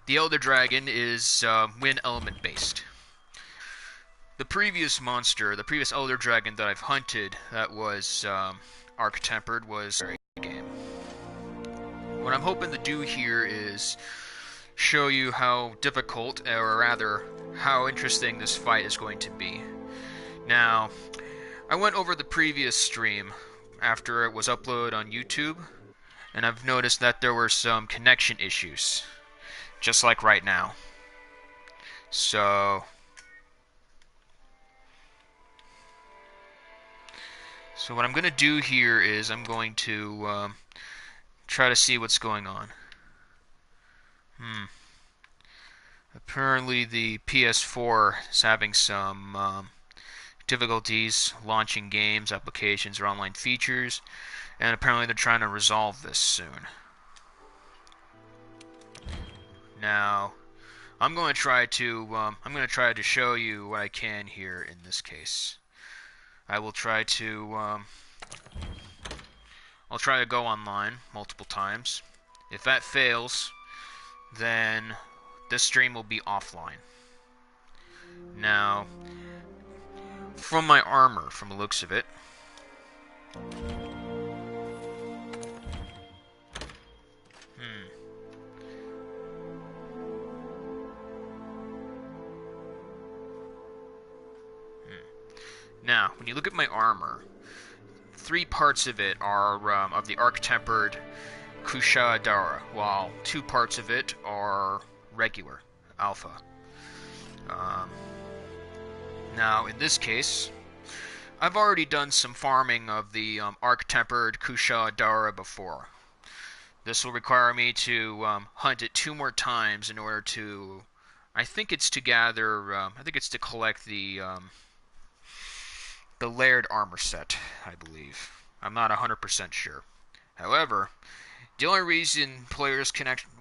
The Elder Dragon is wind element based. The previous monster, the previous Elder Dragon that I've hunted that was arc tempered was a game. What I'm hoping to do here is show you how difficult, or rather, how interesting this fight is going to be. Now, I went over the previous stream after it was uploaded on YouTube, and I've noticed that there were some connection issues, just like right now. So what I'm going to do here is I'm going to try to see what's going on. Apparently the PS4 is having some difficulties launching games, applications, or online features, and apparently they're trying to resolve this soon. Now, I'm going to try to show you what I can here in this case. I'll try to go online multiple times. If that fails, then this stream will be offline. Now, from my armor, from the looks of it, Now, when you look at my armor, 3 parts of it are of the arc-tempered Kusha Dara, while 2 parts of it are regular, alpha. Now, in this case, I've already done some farming of the arc-tempered Kusha Dara before. This will require me to hunt it 2 more times in order to, I think it's to collect the layered armor set, I believe. I'm not 100% sure. However, the only reason players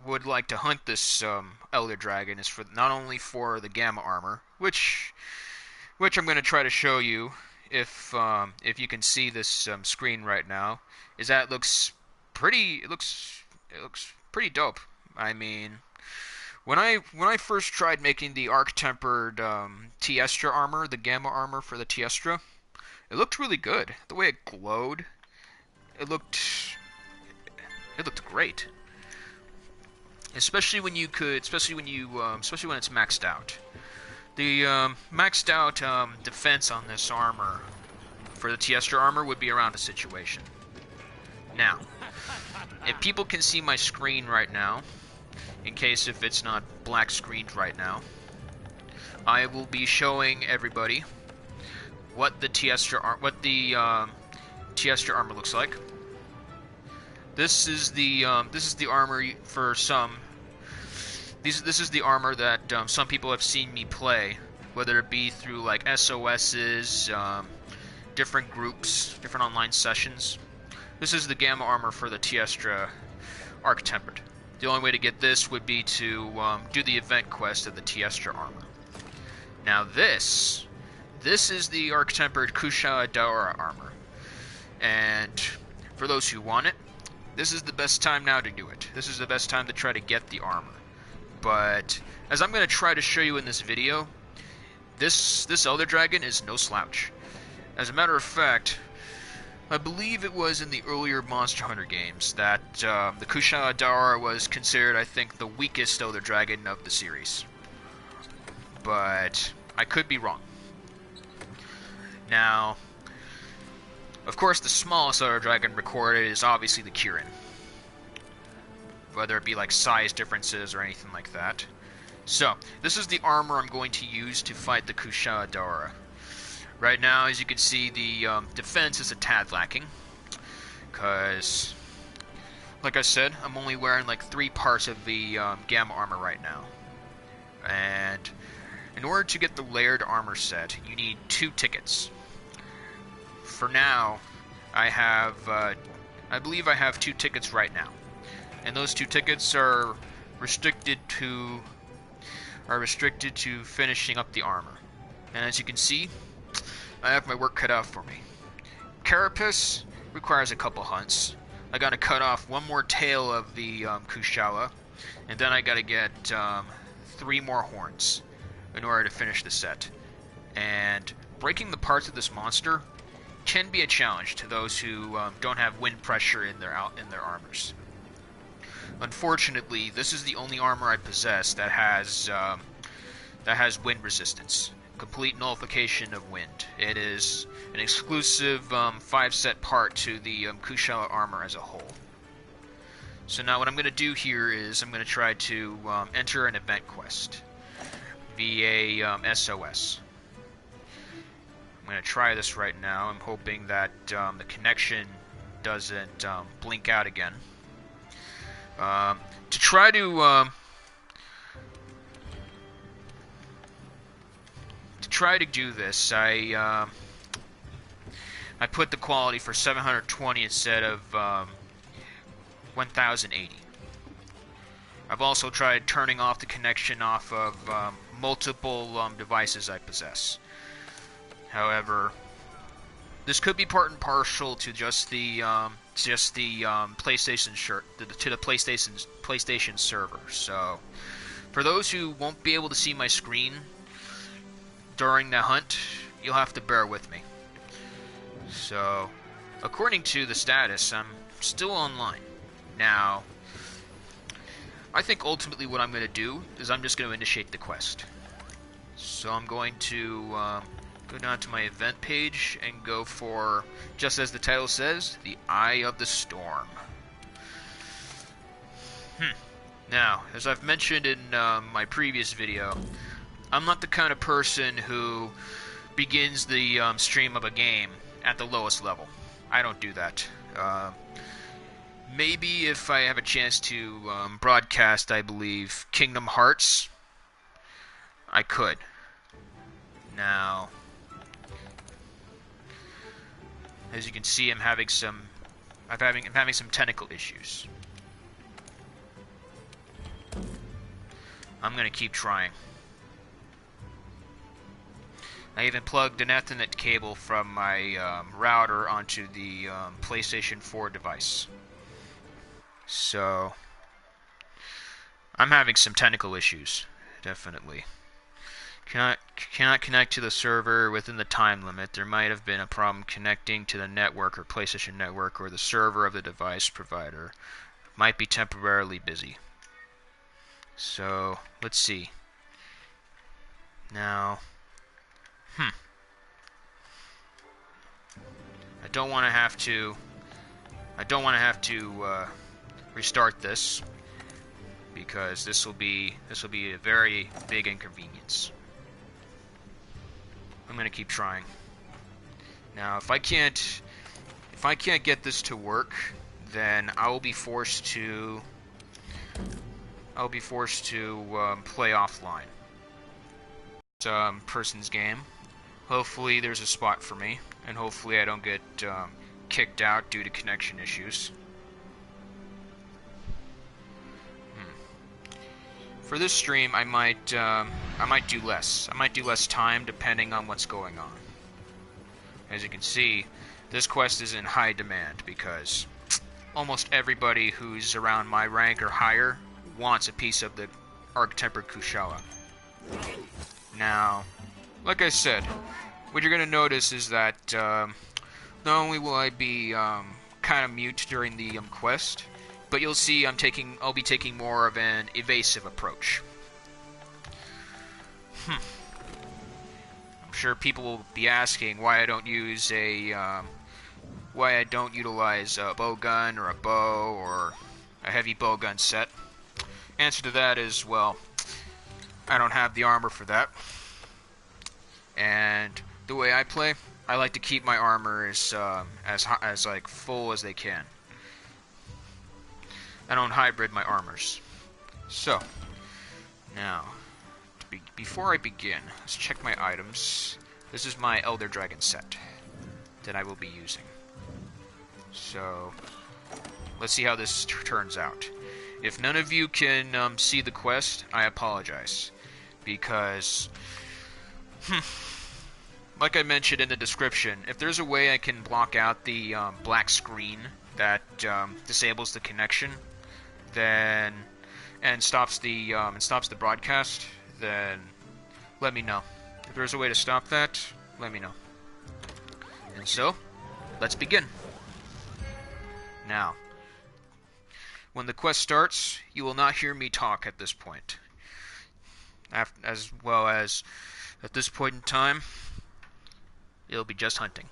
would like to hunt this Elder Dragon is not only for the gamma armor, which I'm going to try to show you if you can see this screen right now, is that it looks pretty dope. I mean, when I first tried making the arc-tempered Tiestra armor, the gamma armor for the Tiestra, it looked really good. The way it glowed, it looked great. Especially when it's maxed out. The maxed out defense on this armor for the Tiestra armor would be around a situation. Now, if people can see my screen right now, in case if it's not black screened right now, I will be showing everybody what the Tiestra armor looks like. This is the armor for some. This is the armor that some people have seen me play, whether it be through like SOSs, different groups, different online sessions. This is the gamma armor for the Tiestra arc tempered. The only way to get this would be to do the event quest of the Tiestra armor. Now this is the arc-tempered Kusha Daora armor. And for those who want it, this is the best time now to do it. This is the best time to try to get the armor. But as I'm going to try to show you in this video, this Elder Dragon is no slouch. As a matter of fact, I believe it was in the earlier Monster Hunter games that the Kusha Daora was considered, I think, the weakest Elder Dragon of the series. But I could be wrong. Now, of course, the smallest Elder Dragon recorded is obviously the Kirin. Whether it be like size differences or anything like that. So, this is the armor I'm going to use to fight the Kusha Daora. Right now, as you can see, the defense is a tad lacking. Because, like I said, I'm only wearing like 3 parts of the gamma armor right now. And in order to get the layered armor set, you need 2 tickets. For now, I believe I have 2 tickets right now. And those 2 tickets are restricted to finishing up the armor. And as you can see, I have my work cut out for me. Carapace requires a couple hunts. I gotta cut off one more tail of the Kushala, And then I gotta get 3 more horns in order to finish the set. And breaking the parts of this monster can be a challenge to those who don't have wind pressure in their armors. Unfortunately, this is the only armor I possess that has wind resistance, complete nullification of wind. It is an exclusive 5-set part to the Kushala armor as a whole. So now what I'm going to do here is I'm going to try to enter an event quest via SOS. I'm going to try this right now. I'm hoping that the connection doesn't blink out again. To try to do this, I put the quality for 720 instead of 1080. I've also tried turning off the connection off of multiple devices I possess. However, this could be part and parcel to just the PlayStation PlayStation server. So, for those who won't be able to see my screen during the hunt, you'll have to bear with me. So, according to the status, I'm still online. Now, I think ultimately what I'm going to do is I'm just going to initiate the quest. So I'm going to go down to my event page and go for, just as the title says, the Eye of the Storm. Now, as I've mentioned in my previous video, I'm not the kind of person who begins the stream of a game at the lowest level. I don't do that. Maybe if I have a chance to broadcast, I believe, Kingdom Hearts, I could. Now, as you can see, I'm having some technical issues. I'm gonna keep trying. I even plugged an Ethernet cable from my router onto the PlayStation 4 device. So, I'm having some technical issues, definitely. Cannot connect to the server within the time limit. There might have been a problem connecting to the network or PlayStation network, or the server of the device provider might be temporarily busy. So, let's see. Now, I don't want to have to restart this, because this will be a very big inconvenience. I'm gonna keep trying. Now, if I can't get this to work, then I will be forced to play offline. It's person's game. Hopefully, there's a spot for me, and hopefully, I don't get kicked out due to connection issues. For this stream, I might do less. I might do less time depending on what's going on. As you can see, this quest is in high demand because almost everybody who's around my rank or higher wants a piece of the Arc-Tempered Kushala. Now, like I said, what you're gonna notice is that not only will I be kind of mute during the quest, but you'll see I'll be taking more of an evasive approach. I'm sure people will be asking why I don't use why I don't utilize a bow gun or a bow or a heavy bow gun set. Answer to that is, well, I don't have the armor for that. And the way I play, I like to keep my armor as like full as they can. I don't hybrid my armors. So, now, before I begin, let's check my items. This is my Elder Dragon set that I will be using. So, let's see how this turns out. If none of you can see the quest, I apologize. Because, like I mentioned in the description, if there's a way I can block out the black screen that disables the connection, then and stops the broadcast, then let me know. If there's a way to stop that, let me know. And so, let's begin. Now, when the quest starts, you will not hear me talk at this point. As well as, at this point in time, it'll be just hunting.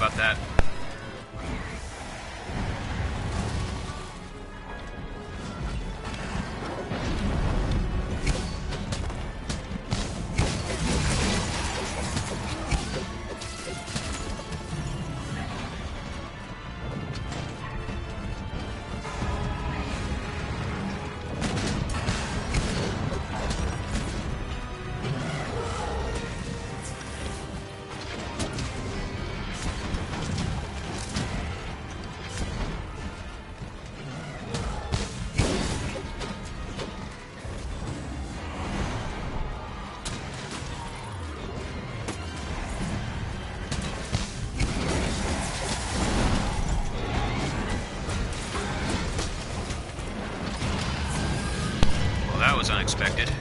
about that. That was unexpected.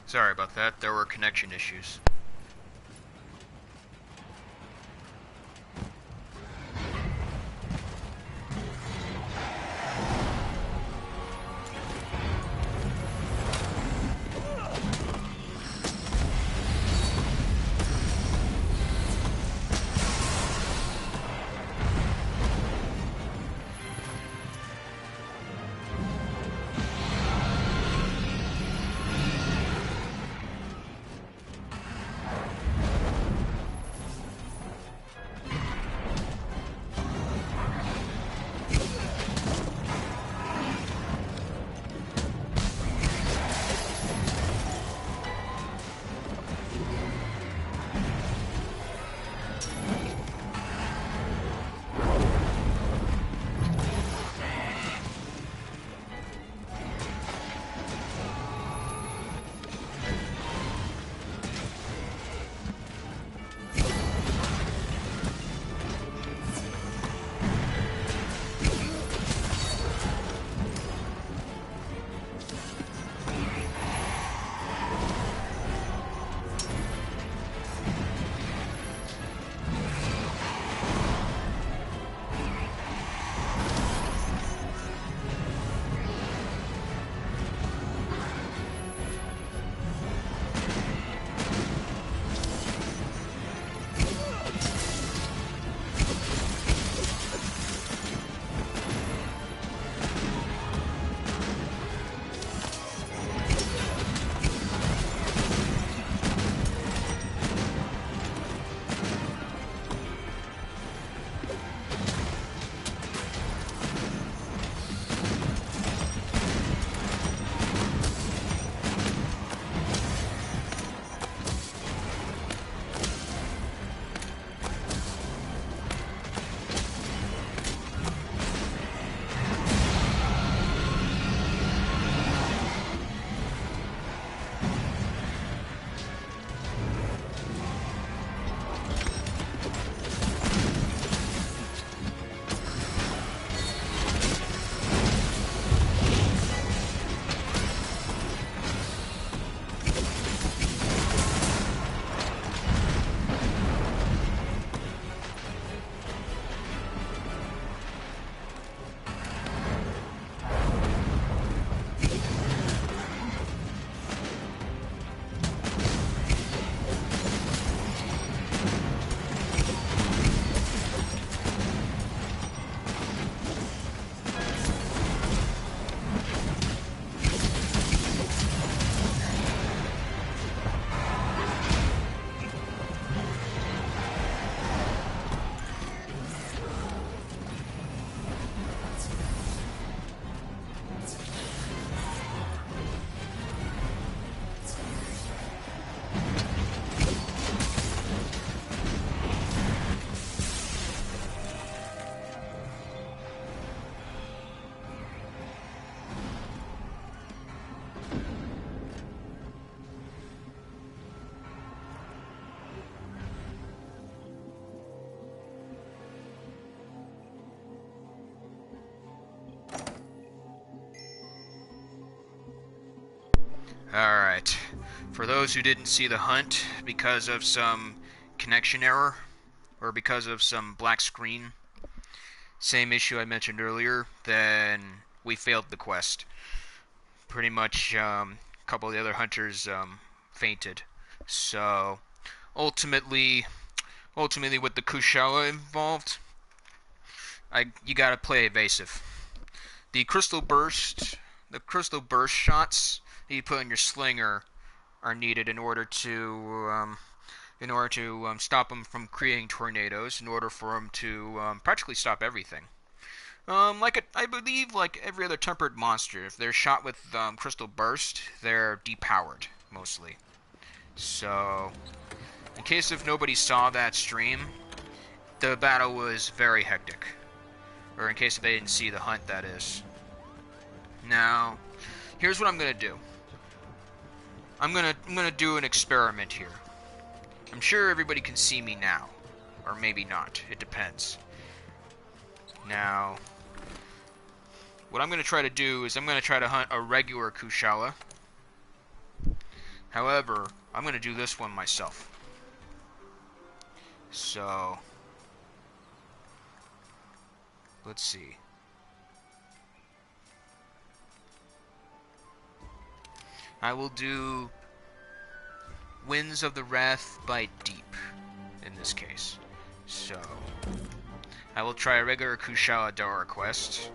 Sorry about that, there were connection issues. Alright. For those who didn't see the hunt because of some connection error, or because of some black screen, same issue I mentioned earlier, then we failed the quest. Pretty much a couple of the other hunters fainted. So ultimately with the Kushala involved, you gotta play evasive. The crystal burst shots that you put in your slinger are needed in order to stop them from creating tornadoes, in order for them to practically stop everything. I believe, like every other tempered monster, if they're shot with crystal burst, they're depowered mostly. So, in case if nobody saw that stream, the battle was very hectic. Or in case if they didn't see the hunt, that is. Now, here's what I'm gonna do. I'm gonna do an experiment here. I'm sure everybody can see me now, or maybe not. It depends. Now, what I'm gonna try to do is I'm gonna try to hunt a regular Kushala. However, I'm going to do this one myself. So, let's see. I will do Winds of the Wrath by Deep in this case. So, I will try a regular Kushala Dara quest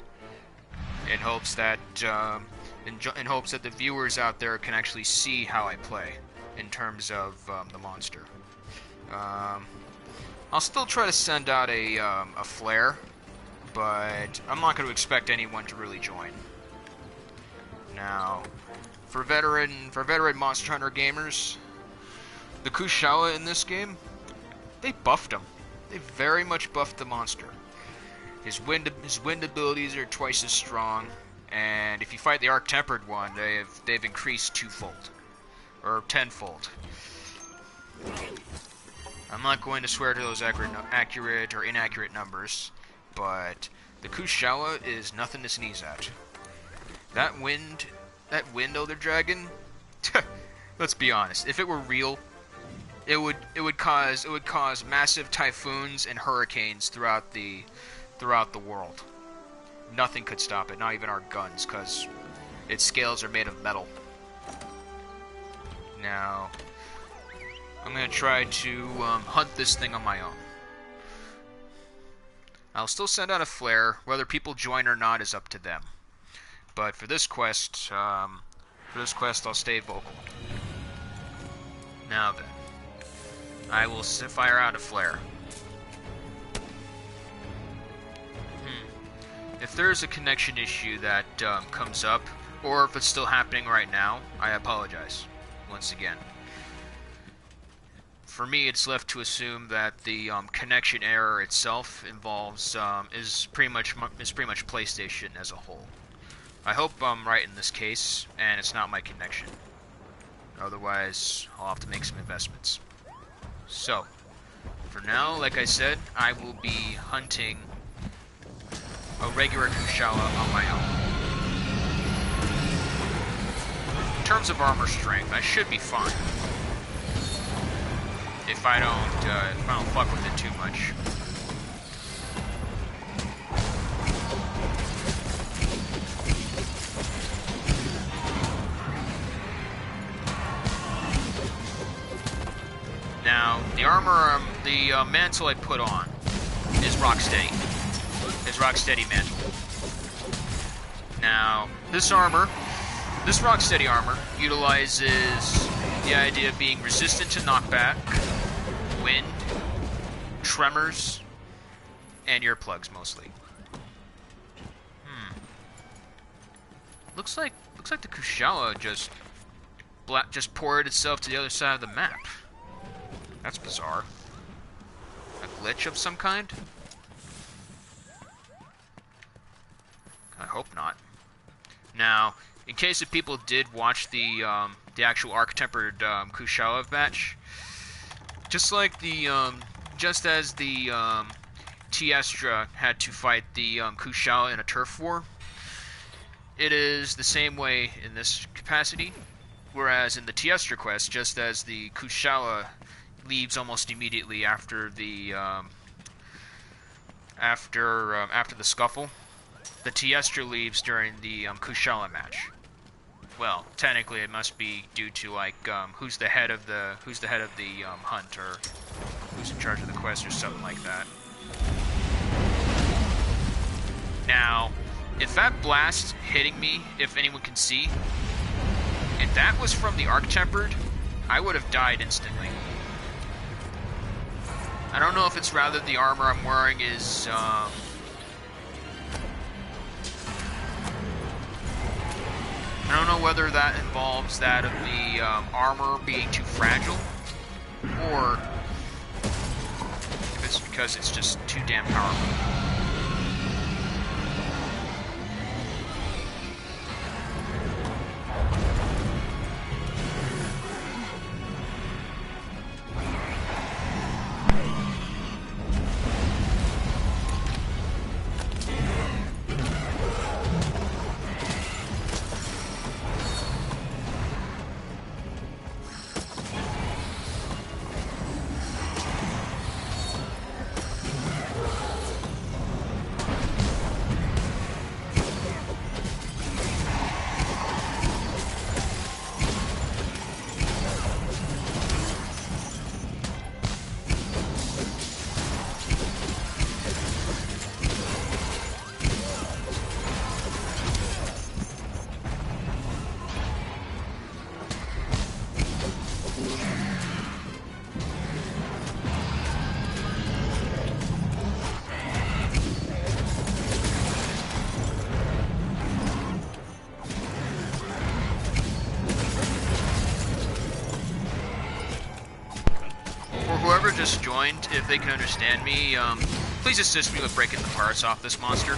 in hopes that the viewers out there can actually see how I play in terms of the monster. I'll still try to send out a flare, but I'm not going to expect anyone to really join. Now, for veteran Monster Hunter gamers, the Kushala in this game, they buffed him. They very much buffed the monster. His wind abilities are twice as strong, and if you fight the Arc-Tempered one, they've increased twofold or tenfold. I'm not going to swear to those accurate or inaccurate numbers, but the Kushala is nothing to sneeze at. That wind Elder Dragon, let's be honest, if it were real, it would cause massive typhoons and hurricanes throughout the world. Nothing could stop it, not even our guns, because its scales are made of metal. Now, I'm going to try to hunt this thing on my own. I'll still send out a flare. Whether people join or not is up to them. But for this quest, I'll stay vocal. Now then, I will fire out a flare. If there's a connection issue that comes up, or if it's still happening right now, I apologize once again. For me, it's left to assume that the connection error itself involves is pretty much PlayStation as a whole. I hope I'm right in this case, and it's not my connection. Otherwise, I'll have to make some investments. So, for now, like I said, I will be hunting a regular Kushala on my own. In terms of armor strength, I should be fine. If I don't fuck with it too much. Now, the armor, the mantle I put on is Rocksteady. Is Rocksteady mantle. Now, this Rocksteady armor utilizes the idea of being resistant to knockback, wind, tremors, and earplugs mostly. Looks like the Kushala just poured itself to the other side of the map. That's bizarre. A glitch of some kind? I hope not. Now, in case if people did watch the actual Arc-Tempered Kushala match, just as the Tiestra had to fight the Kushala in a turf war, it is the same way in this capacity. Whereas in the Tiestra quest, just as the Kushala leaves almost immediately after the after the scuffle, the Tiestra leaves during the Kushala match. Well, technically, it must be due to like who's the head of the hunt, or who's in charge of the quest, or something like that. Now, if that blast hitting me, if anyone can see, if that was from the Arc-Tempered, I would have died instantly. I don't know if it's rather the armor I'm wearing is I don't know whether that involves that of the armor being too fragile, or if it's because it's just too damn powerful. whoever just joined, if they can understand me, please assist me with breaking the parts off this monster.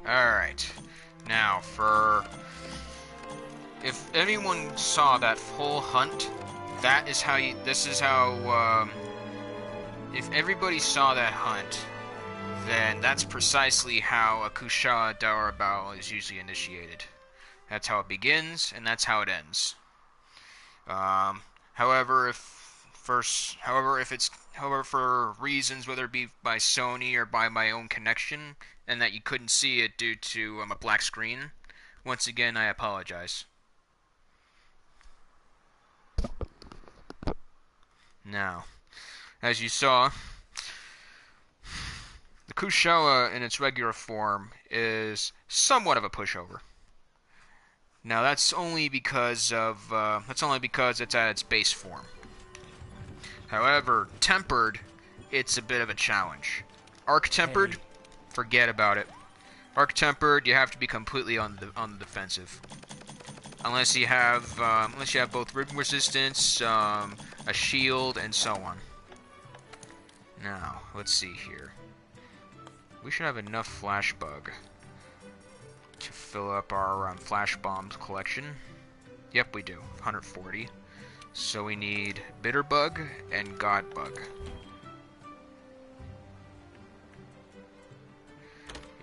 Alright. Now, if anyone saw that full hunt, that is how you... This is how, if everybody saw that hunt, then that's precisely how a Kushala Daora battle is usually initiated. That's how it begins, and that's how it ends. However, for reasons, whether it be by Sony or by my own connection, and that you couldn't see it due to a black screen, once again, I apologize. Now, as you saw, the Kushala in its regular form is somewhat of a pushover. Now that's only because it's at its base form. However, tempered, it's a bit of a challenge. Arc tempered, forget about it. Arc tempered, you have to be completely on the defensive. Unless you have both rhythm resistance, a shield, and so on. Now, let's see here. We should have enough flash bug to fill up our flash bombs collection. Yep, we do. 140. So we need bitter bug and god bug.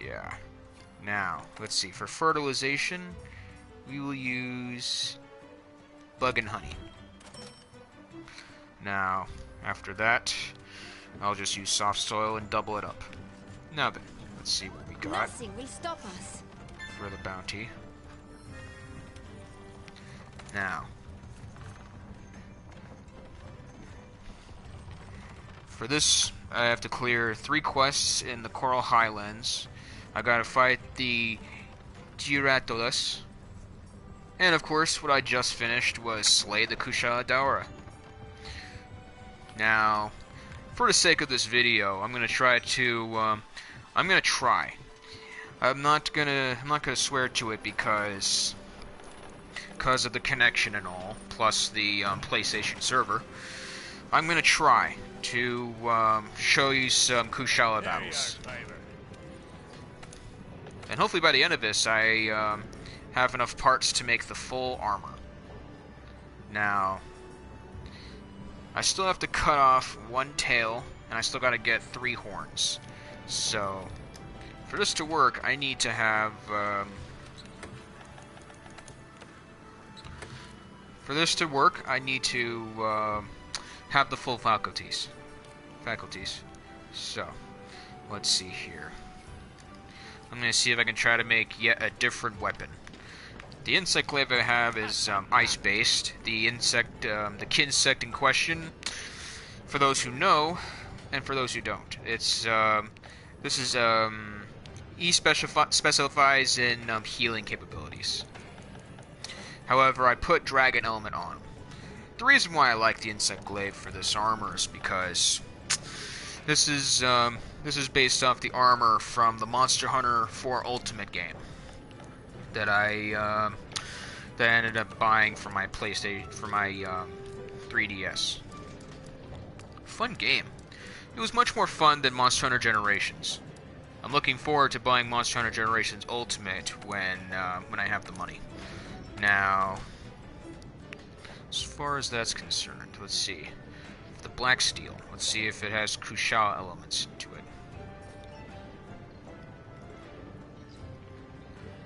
Yeah. Now, let's see. For fertilization, we will use bug and honey. Now, after that, I'll just use soft soil and double it up. Now then, let's see what we got. Nothing will stop us. For the bounty. Now, for this, I have to clear 3 quests in the Coral Highlands. I gotta fight the Giratolas. And of course, what I just finished was slay the Kushala Daora. Now, for the sake of this video, I'm gonna try. I'm not gonna swear to it because of the connection and all, plus the PlayStation server. I'm gonna try to show you some Kushala battles, and hopefully by the end of this, I have enough parts to make the full armor. Now, I still have to cut off 1 tail, and I still gotta get 3 horns. So, for this to work, I need to have, have the full faculties. So, let's see here. I'm gonna see if I can try to make yet a different weapon. The insect glaive I have is ice-based. The kinsect in question, for those who know, and for those who don't, he specifies in healing capabilities. However, I put dragon element on him. The reason why I like the insect glaive for this armor is because this is based off the armor from the Monster Hunter 4 Ultimate game that I ended up buying for my PlayStation, for my 3DS. Fun game. It was much more fun than Monster Hunter Generations. I'm looking forward to buying Monster Hunter Generations Ultimate when I have the money. Now, as far as that's concerned, let's see. The black steel. Let's see if it has Kushala elements to it.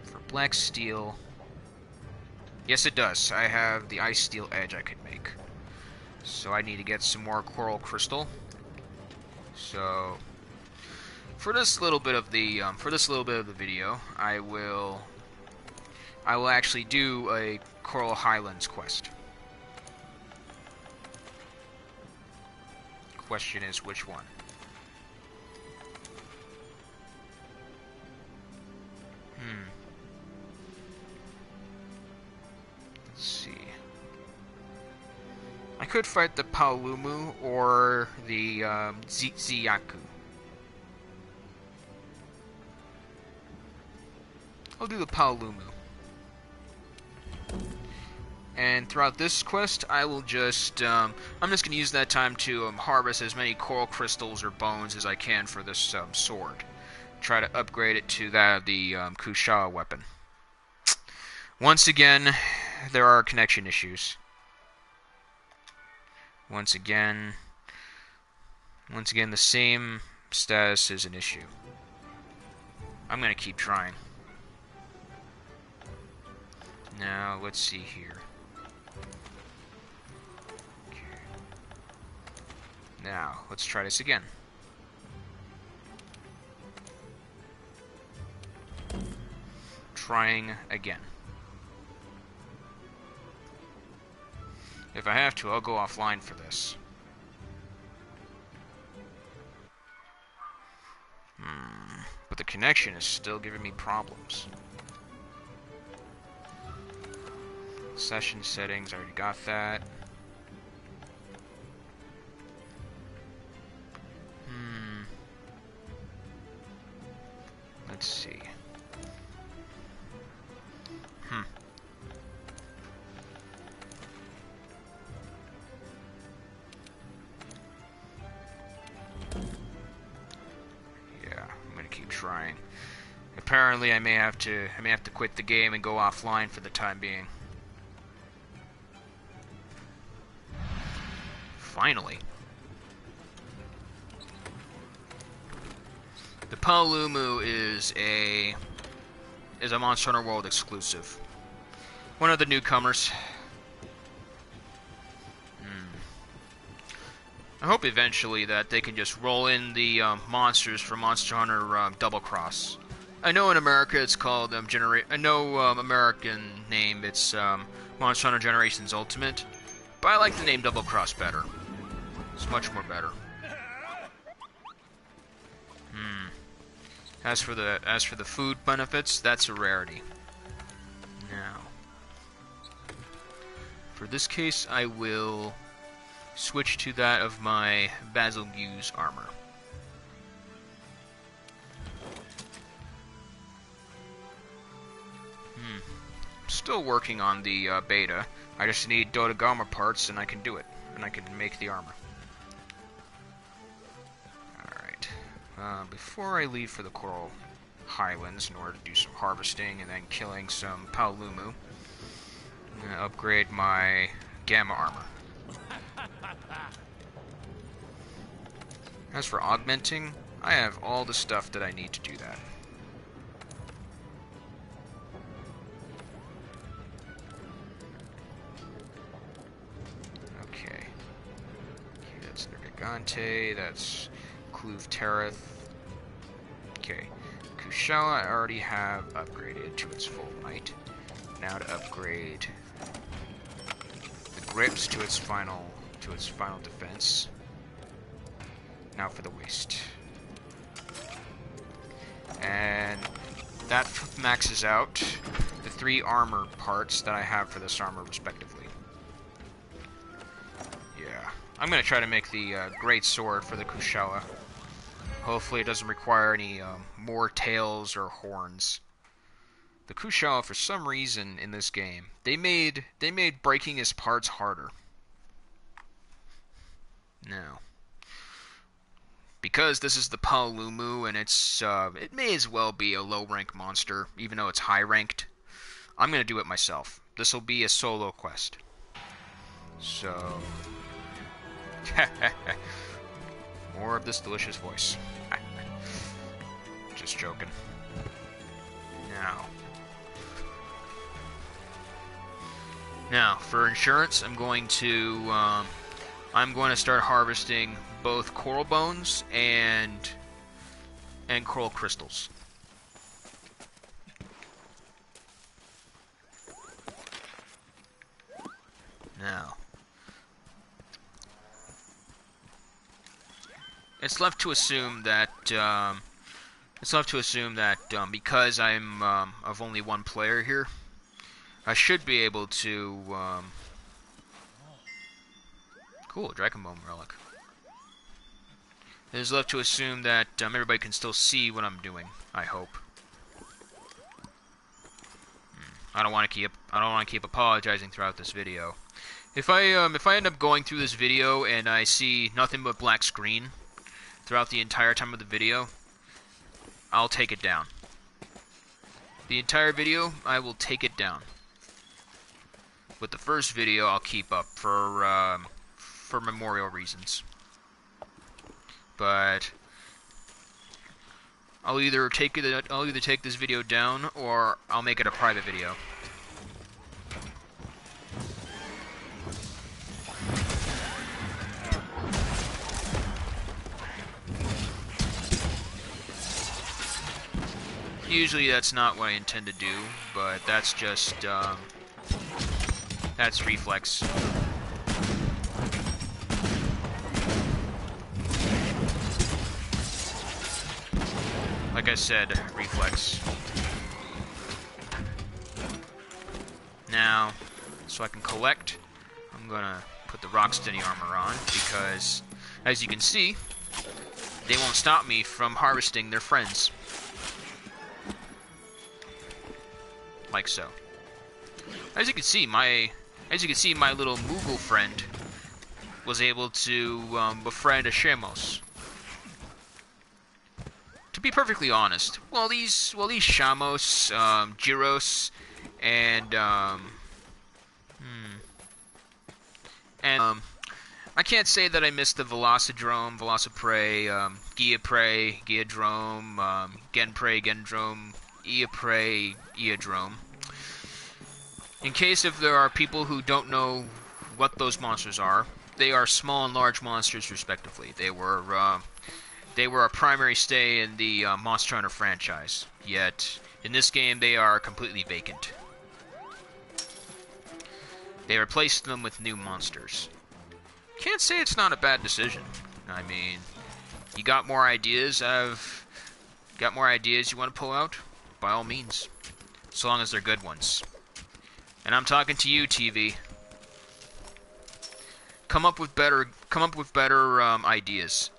For black steel, yes, it does. I have the ice steel edge I could make. So I need to get some more coral crystal. So, for this little bit of the video, I will actually do a Coral Highlands quest. Question is, which one? Let's see. I could fight the Paolumu or the Ziyaku. I'll do the Paolumu. And throughout this quest, I will just, I'm just going to use that time to harvest as many coral crystals or bones as I can for this sword. try to upgrade it to that of the Kushala weapon. Once again, there are connection issues. Once again, the same status is an issue. I'm gonna keep trying. Now, let's see here. Okay. Now, let's try this again. Trying again. If I have to, I'll go offline for this. But the connection is still giving me problems. Session settings, I already got that. Let's see. Trying. Apparently, I may have to quit the game and go offline for the time being. Finally. The Paolumu is a Monster Hunter World exclusive. One of the newcomers. I hope eventually that they can just roll in the monsters for Monster Hunter Double Cross. I know in America it's called American name it's Monster Hunter Generations Ultimate, but I like the name Double Cross better. It's much more better. As for the food benefits, that's a rarity. Now, for this case, I will switch to that of my Basilgu's armor. Still working on the beta. I just need Dodogama parts and I can do it. And I can make the armor. Alright. Before I leave for the Coral Highlands in order to do some harvesting and then killing some Paolumu, I'm going to upgrade my Gamma armor. As for augmenting, I have all the stuff that I need to do that. Okay. That's Nergigante, that's Kluv Terrath. Okay. Kushala I already have upgraded to its full might. Now to upgrade the grips to its final defense. Now for the waist. And that maxes out the 3 armor parts that I have for this armor respectively. Yeah. I'm going to try to make the great sword for the Kushala. Hopefully it doesn't require any more tails or horns. The Kushala, for some reason in this game, they made breaking his parts harder. Now, because this is the Paolumu and it may as well be a low-rank monster, even though it's high-ranked, I'm going to do it myself. This will be a solo quest. So, more of this delicious voice. Just joking. Now, for insurance, I'm going to start harvesting both coral bones and coral crystals. Now, it's left to assume that because I'm of only one player here, I should be able to cool, Dragon Bone relic. It is left to assume that everybody can still see what I'm doing. I hope. I don't want to keep apologizing throughout this video. If I end up going through this video and I see nothing but black screen throughout the entire time of the video, I'll take it down. The entire video, I will take it down. But the first video, I'll keep up for memorial reasons. But I'll either take this video down, or I'll make it a private video. Usually that's not what I intend to do, but that's just, that's reflex. Like I said, reflex. Now, so I can collect, I'm gonna put the Rocksteady armor on, because, as you can see, they won't stop me from harvesting their friends. Like so. As you can see, my little Moogle friend was able to befriend a Shamos. To be perfectly honest, these Shamos, Gyros, and I can't say that I missed the Velocidrome, Velociprey, Giaprey, Giadrome, Genprey, Gendrome, Eaprey, Eadrome. In case if there are people who don't know what those monsters are, they are small and large monsters respectively. They were a primary stay in the Monster Hunter franchise, yet in this game they are completely vacant. They replaced them with new monsters. Can't say it's not a bad decision. I mean, you got more ideas you want to pull out? By all means, so long as they're good ones. And I'm talking to you, TV. Come up with better ideas.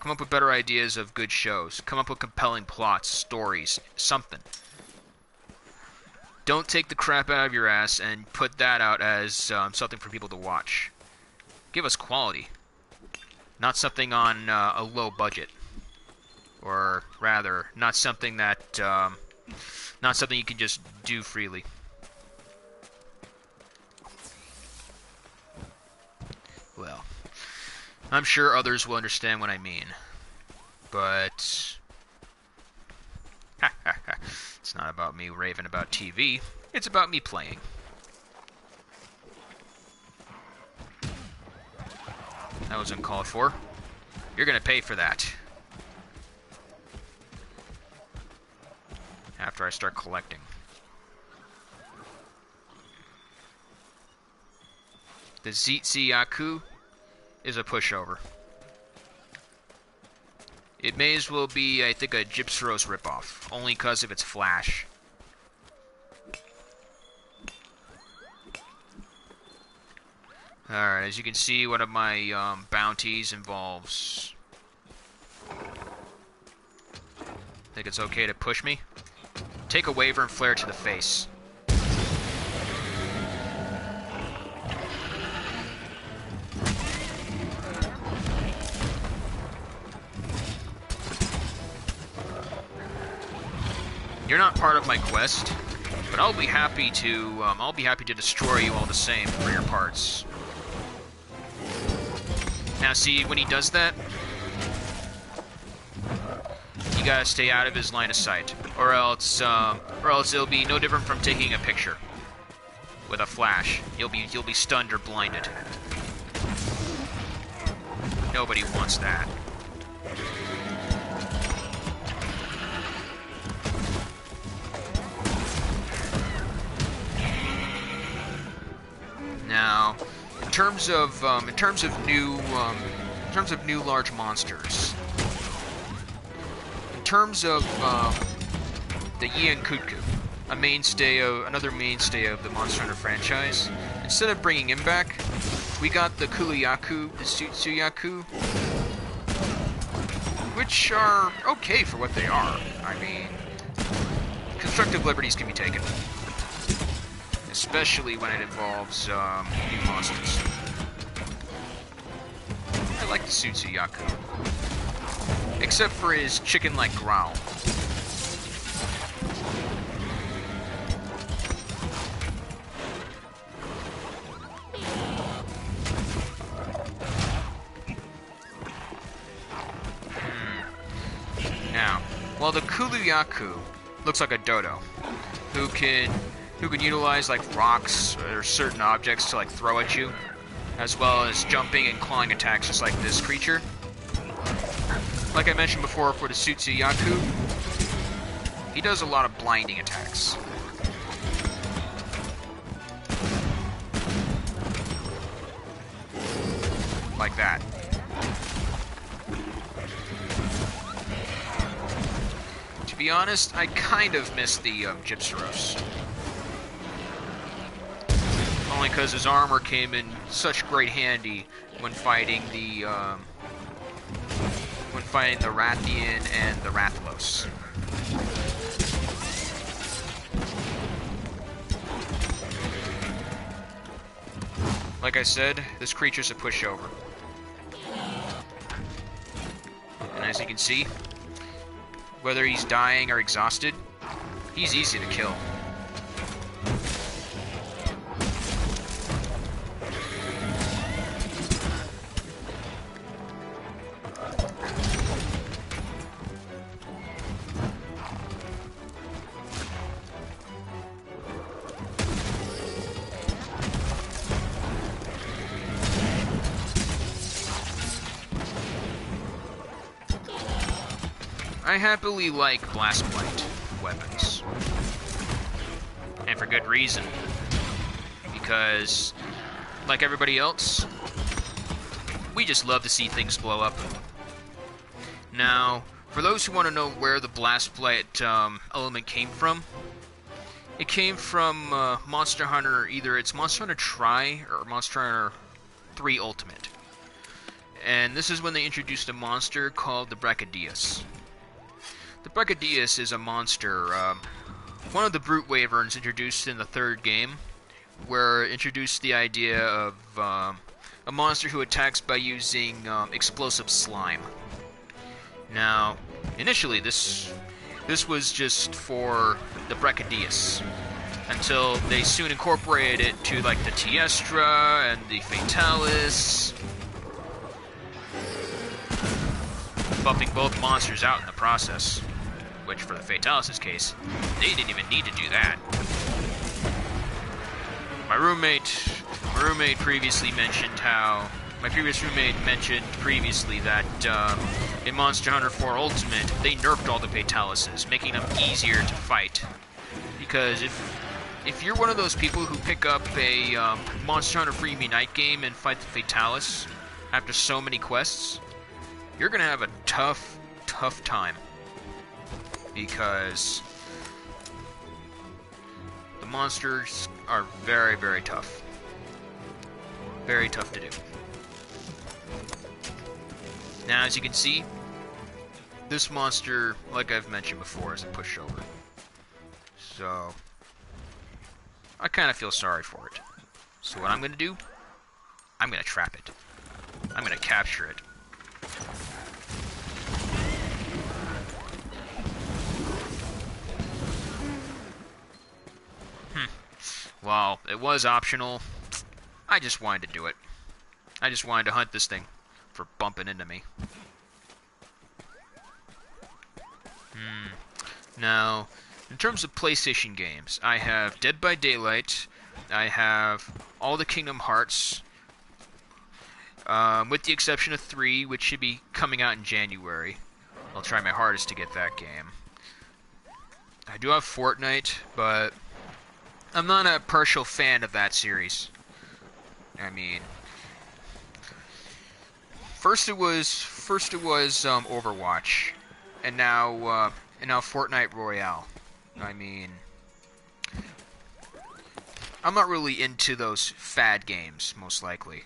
Come up with better ideas of good shows. Come up with compelling plots, stories, something. Don't take the crap out of your ass and put that out as something for people to watch. Give us quality, not something on a low budget. Or rather, not something that, not something you can just do freely. Well, I'm sure others will understand what I mean. But it's not about me raving about TV. It's about me playing. That was uncalled for. You're gonna pay for that. After I start collecting. The Zetsuyaku is a pushover. It may as well be, I think, a Gypsaros ripoff, only because of its flash. Alright, as you can see, one of my bounties involves... Think it's okay to push me? Take a Waver and Flare to the face. You're not part of my quest, but I'll be happy to destroy you all the same for your parts. Now see, when he does that, you gotta stay out of his line of sight, or else it'll be no different from taking a picture with a flash. You'll be stunned or blinded. Nobody wants that. Now, in terms of new large monsters. In terms of the Yiankutku, another mainstay of the Monster Hunter franchise, instead of bringing him back, we got the Kuluyaku, the Sutsuyaku, which are okay for what they are. I mean, constructive liberties can be taken, especially when it involves new monsters. I like the Sutsuyaku. except for his chicken-like growl. Now, while the Kuluyaku looks like a dodo, who can utilize like rocks or certain objects to like throw at you, as well as jumping and clawing attacks just like this creature. Like I mentioned before for the Sutsuyaku, he does a lot of blinding attacks. Like that. To be honest, I kind of miss the Gypsaros. Only because his armor came in such great handy when fighting the Rathian and the Rathlos. Like I said, this creature's a pushover. And as you can see, whether he's dying or exhausted, he's easy to kill. I happily like Blastblight weapons. And for good reason. Because, like everybody else, we just love to see things blow up. Now, for those who want to know where the Blastblight element came from, it came from Monster Hunter, either it's Monster Hunter Tri or Monster Hunter 3 Ultimate. And this is when they introduced a monster called the Brachydios. The Brachydios is a monster, one of the Brute Wyverns introduced in the third game, where it introduced the idea of a monster who attacks by using explosive slime. Now, initially this was just for the Brachydios, until they soon incorporated it to like the Tiestra and the Fatalis, buffing both monsters out in the process. Which, for the Fatalis' case, they didn't even need to do that. My roommate previously mentioned how... My previous roommate mentioned previously that in Monster Hunter 4 Ultimate, they nerfed all the Fatalises, making them easier to fight. Because if you're one of those people who pick up a Monster Hunter Freebie Night game and fight the Fatalis after so many quests, you're gonna have a tough time. Because the monsters are very, very tough. Very tough to do. Now, as you can see, this monster, like I've mentioned before, is a pushover. So, I kind of feel sorry for it. So what I'm going to do, I'm going to trap it. I'm going to capture it. Well, it was optional. I just wanted to do it. I just wanted to hunt this thing for bumping into me. Now, in terms of PlayStation games, I have Dead by Daylight. I have all the Kingdom Hearts, with the exception of 3, which should be coming out in January. I'll try my hardest to get that game. I do have Fortnite, but I'm not a partial fan of that series. I mean, first it was Overwatch, and now Fortnite Royale. I mean, I'm not really into those fad games, most likely.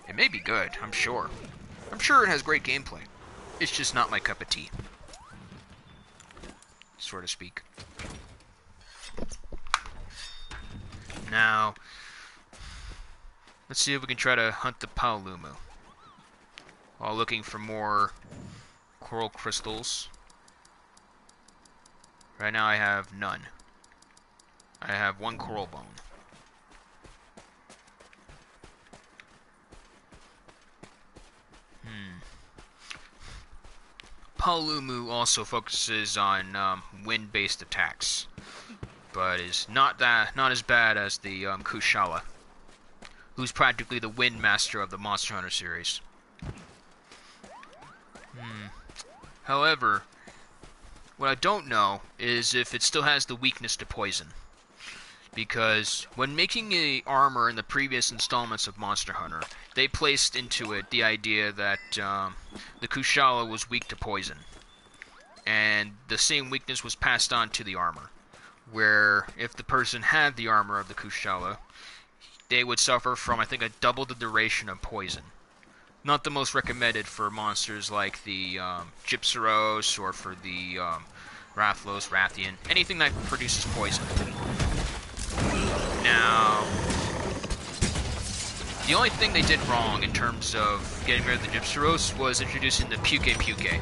It may be good, I'm sure. I'm sure it has great gameplay. It's just not my cup of tea, so to speak. Now, let's see if we can try to hunt the Paolumu while looking for more coral crystals. Right now I have none. I have 1 coral bone. Paolumu also focuses on wind-based attacks, but is not as bad as the Kushala, who's practically the wind master of the Monster Hunter series. However, what I don't know is if it still has the weakness to poison. Because when making a armor in the previous installments of Monster Hunter, they placed into it the idea that the Kushala was weak to poison. And the same weakness was passed on to the armor, where if the person had the armor of the Kushala, they would suffer from, I think, a double the duration of poison. Not the most recommended for monsters like the Gypceros or for the Rathlos, Rathian, anything that produces poison. Now, the only thing they did wrong in terms of getting rid of the Gypceros was introducing the Puke Puke.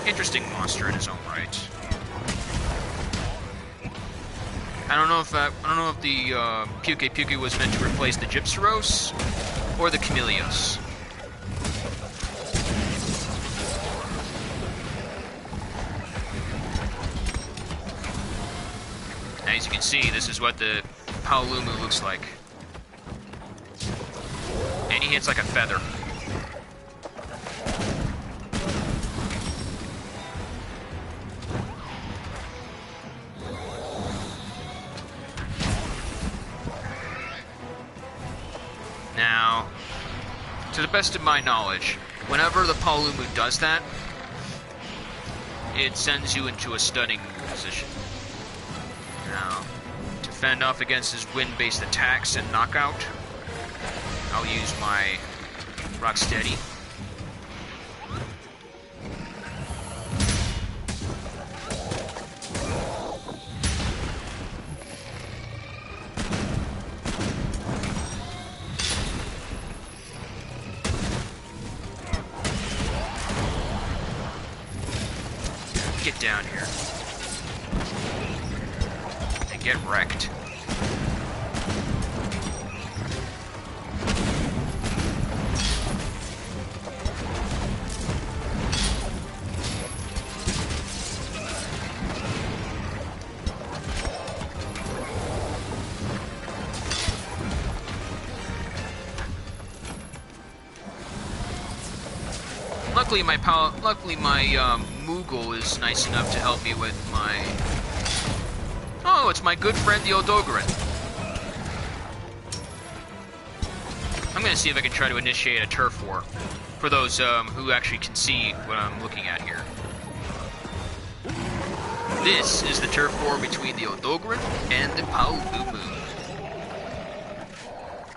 Interesting monster in its own right. I don't know if the Puke Puke was meant to replace the Gypceros or the Chameleos. As you can see, this is what the Paolumu looks like. And he hits like a feather. Now, to the best of my knowledge, whenever the Paolumu does that, it sends you into a stunning position. Now, to fend off against his wind-based attacks and knockout, I'll use my Rocksteady. Get down here. Get wrecked. Luckily my Moogle is nice enough to help me with my... Oh, it's my good friend the Odogaran. I'm gonna see if I can try to initiate a turf war for those who actually can see what I'm looking at here. This is the turf war between the Odogaran and the Paolumu.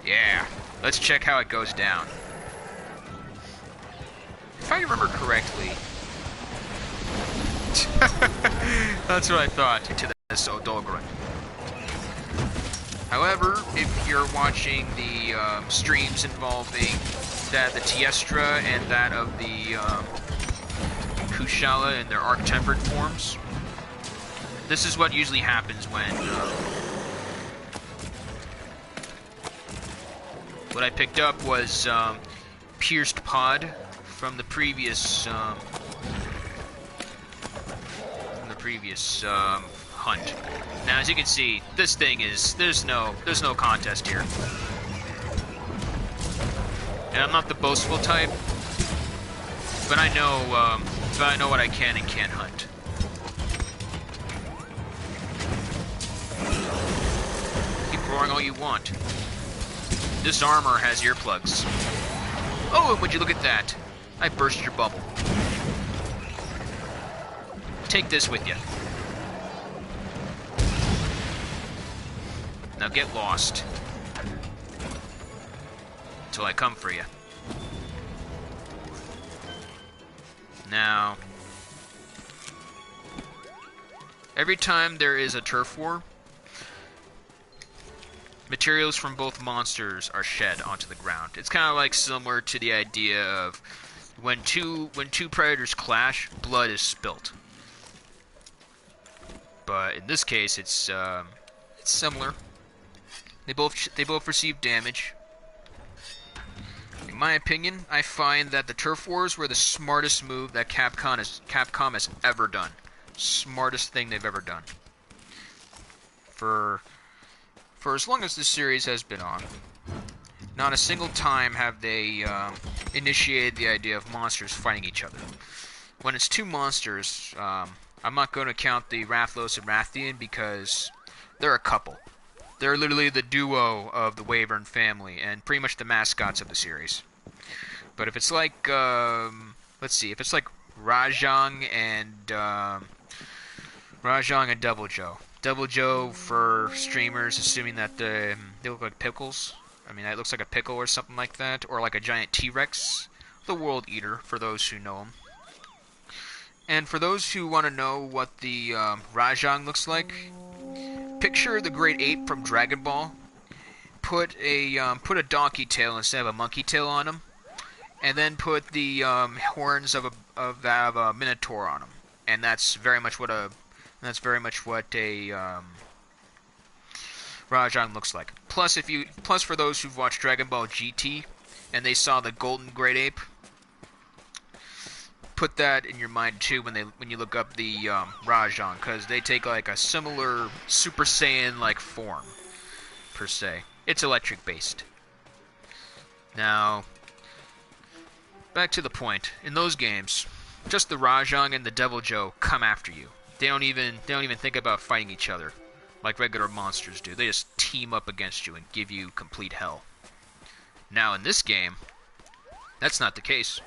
Yeah, let's check how it goes down. If I remember correctly... That's what I thought, to this Odogaran. However, if you're watching the streams involving the Tiestra and that of the Kushala in their arc-tempered forms, this is what usually happens when... what I picked up was Pierced Pod from the previous hunt. Now, as you can see, this thing is there's no contest here. And I'm not the boastful type, but I know what I can and can't hunt. Keep roaring all you want. This armor has earplugs. Oh, and would you look at that? I burst your bubble. Take this with you. Now get lost. Until I come for you. Now, every time there is a turf war, materials from both monsters are shed onto the ground. It's kind of like similar to the idea of When two predators clash, blood is spilt. But in this case, it's similar. They both receive damage. In my opinion, I find that the turf wars were the smartest move that Capcom has ever done. Smartest thing they've ever done. For as long as this series has been on, not a single time have they initiated the idea of monsters fighting each other. When it's two monsters, I'm not going to count the Rathalos and Rathian because they're a couple. They're literally the duo of the Wyvern family and pretty much the mascots of the series. But if it's like, let's see, if it's like Rajang and Devil Joe. Devil Joe for streamers, assuming that they look like pickles. I mean, it looks like a pickle or something like that, or like a giant T-Rex. The World Eater, for those who know him. And for those who want to know what the Rajang looks like, picture the Great Ape from Dragon Ball. Put a donkey tail instead of a monkey tail on him, and then put the horns of a minotaur on him, and that's very much what a Rajang looks like. Plus for those who've watched Dragon Ball GT and they saw the golden Great Ape, put that in your mind too when you look up the Rajang, because they take like a similar Super Saiyan like form per se. It's electric based. Now, back to the point. In those games, just the Rajang and the Devil Joe come after you. They don't even think about fighting each other like regular monsters do. They just team up against you and give you complete hell. Now in this game, that's not the case.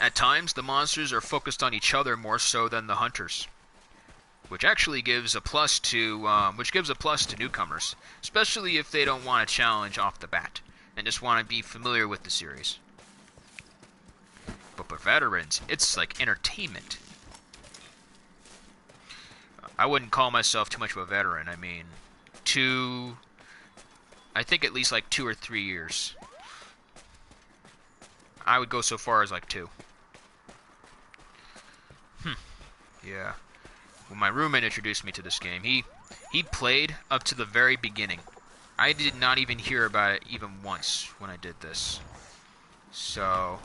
At times, the monsters are focused on each other more so than the hunters, which actually gives a plus to newcomers, especially if they don't want a challenge off the bat and just want to be familiar with the series. But for veterans, it's like entertainment. I wouldn't call myself too much of a veteran. I mean, I think at least like 2 or 3 years. I would go so far as like 2. Yeah. When my roommate introduced me to this game, he played up to the very beginning. I did not even hear about it even once when I did this. So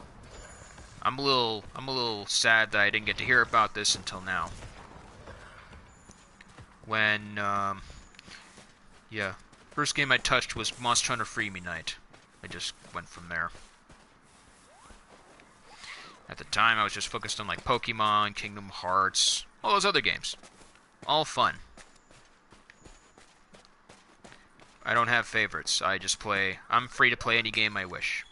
I'm a little sad that I didn't get to hear about this until now. When first game I touched was Monster Hunter Free Me Night. I just went from there. At the time, I was just focused on like Pokemon, Kingdom Hearts, all those other games. All fun. I don't have favorites. I just play. I'm free to play any game I wish.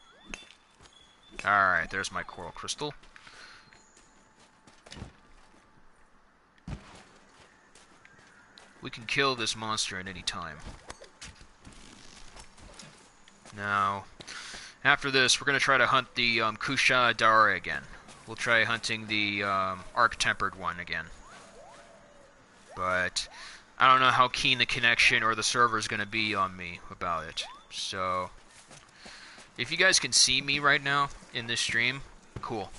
Alright, there's my Coral Crystal. We can kill this monster at any time. Now, after this, we're going to try to hunt the Kusha Dara again. We'll try hunting the Arc-Tempered one again. But I don't know how keen the connection or the server is going to be on me about it. So, if you guys can see me right now in this stream, cool.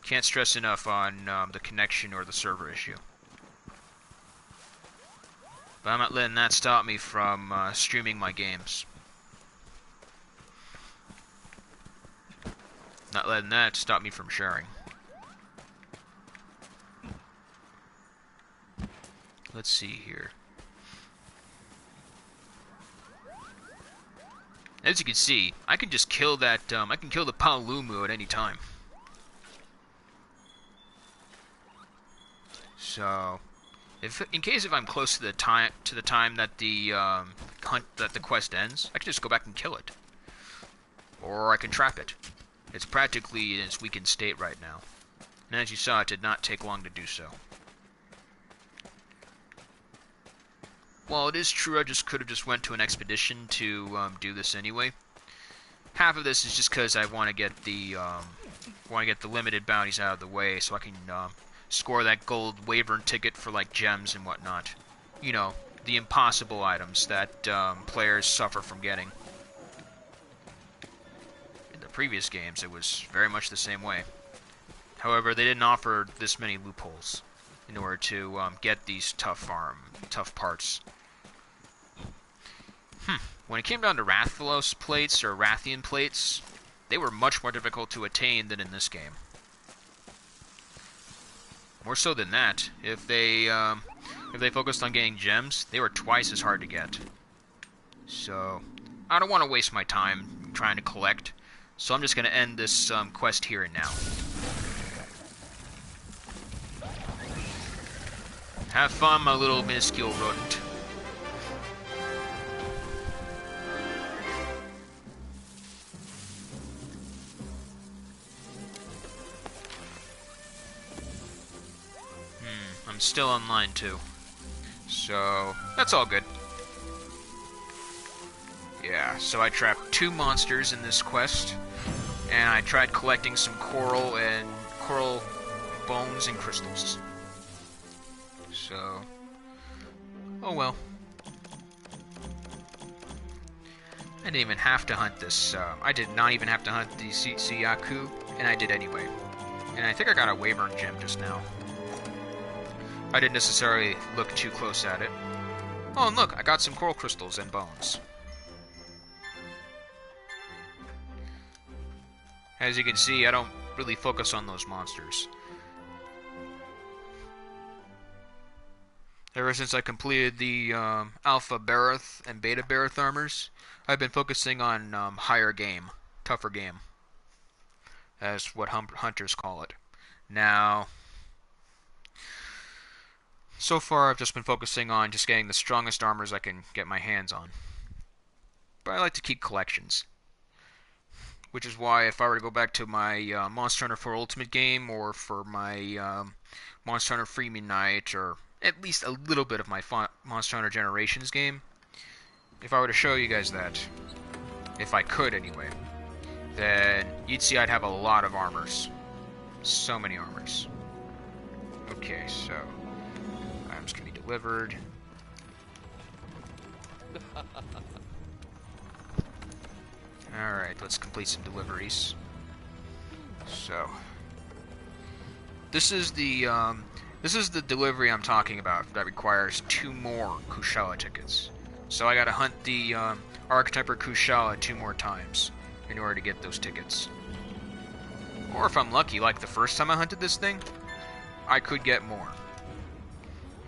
Can't stress enough on the connection or the server issue. But I'm not letting that stop me from streaming my games. Not letting that stop me from sharing. Let's see here. As you can see, I can just kill that. I can kill the Paolumu at any time. So, in case I'm close to the time that the quest ends, I can just go back and kill it, or I can trap it. It's practically in its weakened state right now, and as you saw, it did not take long to do so. While it is true I could have just went to an expedition to do this anyway, half of this is just because I want to get the limited bounties out of the way so I can score that gold Wyvern ticket for like gems and whatnot. You know, the impossible items that players suffer from getting. And the previous games, it was very much the same way. However, they didn't offer this many loopholes in order to get these tough parts. When it came down to Rathalos plates or Rathian plates, they were much more difficult to attain than in this game. More so than that, if they focused on getting gems, they were twice as hard to get. So, I don't want to waste my time trying to collect, so I'm just going to end this quest here and now. Have fun, my little minuscule rodent. I'm still online too. So, that's all good. Yeah, so I trapped 2 monsters in this quest, and I tried collecting some coral bones and crystals. So, oh well. I didn't even have to hunt this, I did not even have to hunt the Siyaku, and I did anyway. And I think I got a Wyvern gem just now. I didn't necessarily look too close at it. Oh, and look, I got some coral crystals and bones. As you can see, I don't really focus on those monsters. Ever since I completed the Alpha Barroth and Beta Barroth armors, I've been focusing on higher game, tougher game. That's what hunters call it. Now, so far I've just been focusing on just getting the strongest armors I can get my hands on. But I like to keep collections. Which is why if I were to go back to my Monster Hunter 4 Ultimate game, or for my Monster Hunter Freemium Night, or at least a little bit of my Monster Hunter Generations game, if I were to show you guys that, if I could anyway, then you'd see I'd have a lot of armors. So many armors. Okay, so items can be delivered. Alright, let's complete some deliveries. So, this is the delivery I'm talking about that requires 2 more Kushala tickets. So I gotta hunt the Archetyper Kushala 2 more times in order to get those tickets. Or if I'm lucky, like the first time I hunted this thing, I could get more.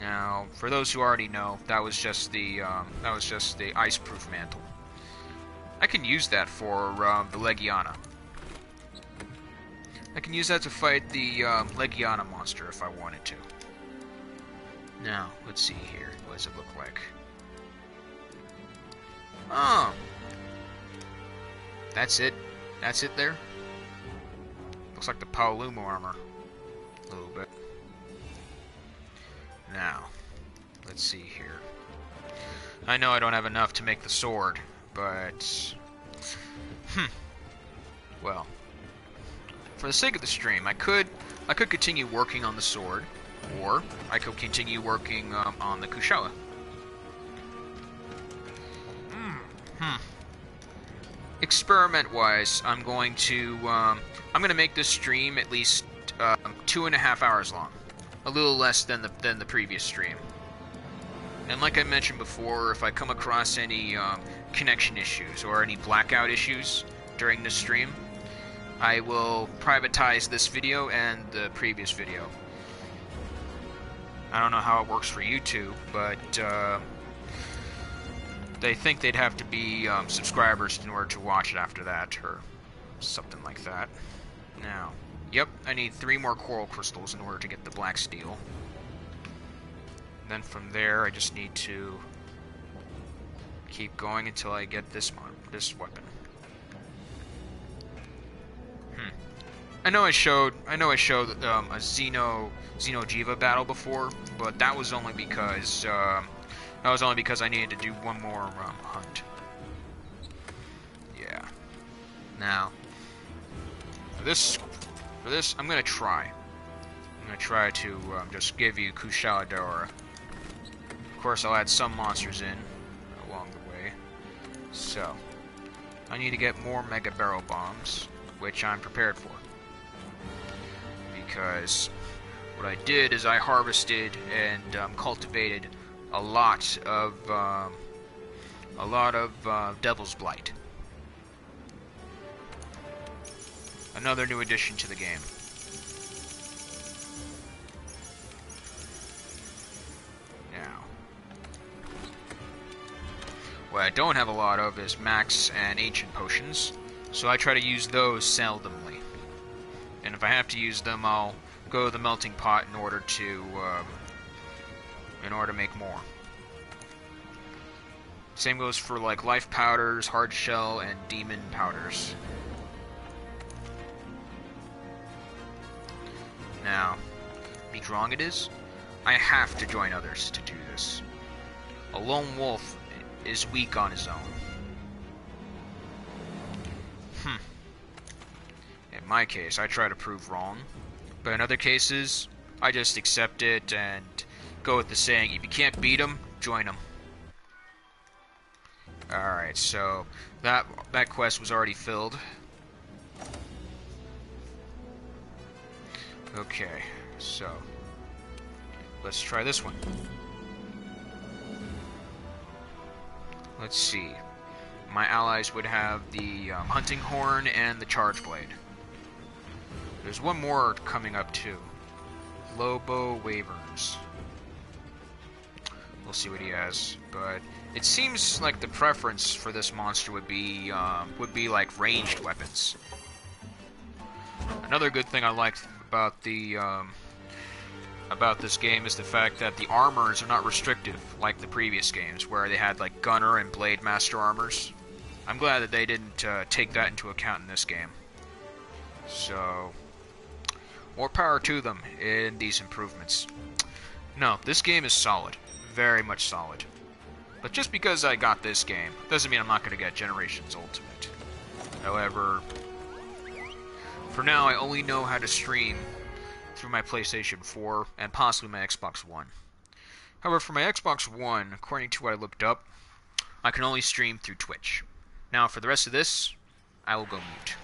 Now, for those who already know, that was just the ice-proof mantle. I can use that for the Legiana. I can use that to fight the Legiana monster if I wanted to. Now, let's see here. What does it look like? Oh! That's it? That's it there? Looks like the Paolumo armor. A little bit. Now, let's see here. I know I don't have enough to make the sword, but... Well, for the sake of the stream, I could continue working on the sword, or I could continue working on the Kushala. Experiment-wise, I'm going to make this stream at least 2.5 hours long, a little less than the previous stream. And like I mentioned before, if I come across any connection issues or any blackout issues during this stream, I will privatize this video and the previous video. I don't know how it works for YouTube, but they think they'd have to be subscribers in order to watch it after that, or something like that. Now, yep, I need 3 more coral crystals in order to get the black steel. Then from there, I just need to keep going until I get this weapon. I know I showed a Xenojiva battle before, but that was only because I needed to do one more hunt. Yeah. Now, for this, I'm gonna try. I'm gonna try to just give you Kushala Daora. Of course, I'll add some monsters in along the way. So, I need to get more Mega Barrel Bombs. which I'm prepared for. Because what I did is I harvested and cultivated a lot of Devil's Blight. Another new addition to the game. Now, what I don't have a lot of is max and ancient potions, so I try to use those seldomly. And if I have to use them, I'll go to the melting pot in order to make more. Same goes for like life powders, hard shell, and demon powders. Now, how strong it is? I have to join others to do this. A lone wolf is weak on his own. In my case, I try to prove wrong. But in other cases, I just accept it and go with the saying, if you can't beat them, join them. Alright, so that quest was already filled. Okay, so let's try this one. Let's see. My allies would have the hunting horn and the charge blade. There's one more coming up too. Lobo Wavers. We'll see what he has, but it seems like the preference for this monster would be like ranged weapons. Another good thing I like about this game is the fact that the armors are not restrictive like the previous games, where they had like Gunner and Blade Master armors. I'm glad that they didn't take that into account in this game. So, more power to them in these improvements. No, this game is solid. Very much solid. But just because I got this game doesn't mean I'm not going to get Generations Ultimate. However, for now I only know how to stream through my PlayStation 4 and possibly my Xbox One. However, for my Xbox One, according to what I looked up, I can only stream through Twitch. Now, for the rest of this, I will go mute.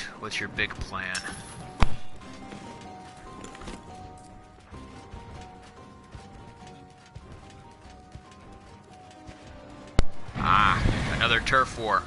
Alright, what's your big plan? Ah, another turf war.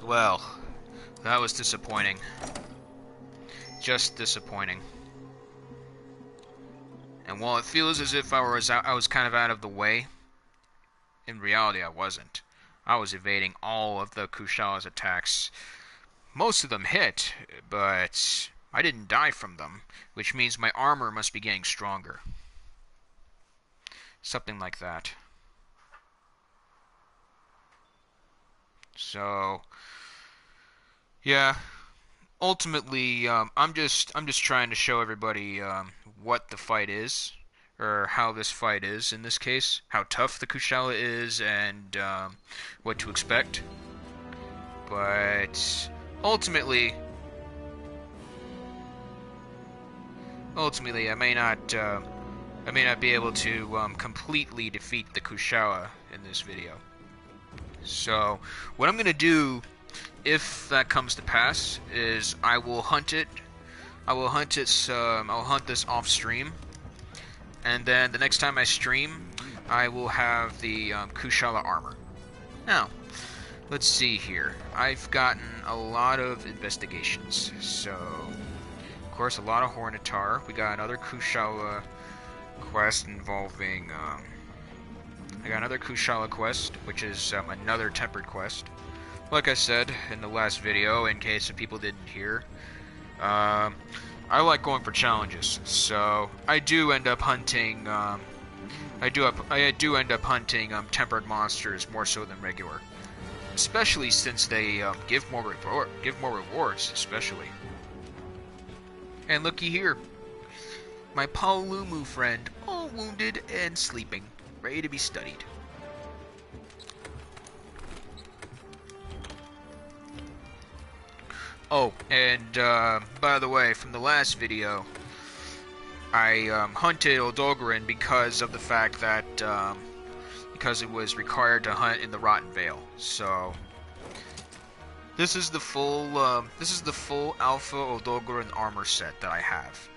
Well, that was disappointing. Just disappointing. And while it feels as if I was kind of out of the way, in reality I wasn't. I was evading all of the Kushal's attacks. Most of them hit, but I didn't die from them, which means my armor must be getting stronger. Something like that. So, yeah. Ultimately, I'm just trying to show everybody what the fight is, or how this fight is in this case, how tough the Kushala is, and what to expect. But ultimately, I may not be able to completely defeat the Kushala in this video. So, what I'm gonna do, if that comes to pass, is I will hunt it. I'll hunt this off stream, and then the next time I stream, I will have the Kushala armor. Now, let's see here. I've gotten a lot of investigations, so of course a lot of Hornitar. We got another Kushala quest involving. I got another Kushala quest, which is another tempered quest. Like I said in the last video, in case some people didn't hear, I like going for challenges, so I do end up hunting. I do end up hunting tempered monsters more so than regular, especially since they give more rewards, especially. And looky here, my Paulumu friend, all wounded and sleeping, ready to be studied. Oh, and by the way, from the last video, I hunted Odogarin because of the fact that because it was required to hunt in the Rotten Vale. So this is the full Alpha Odogarin armor set that I have,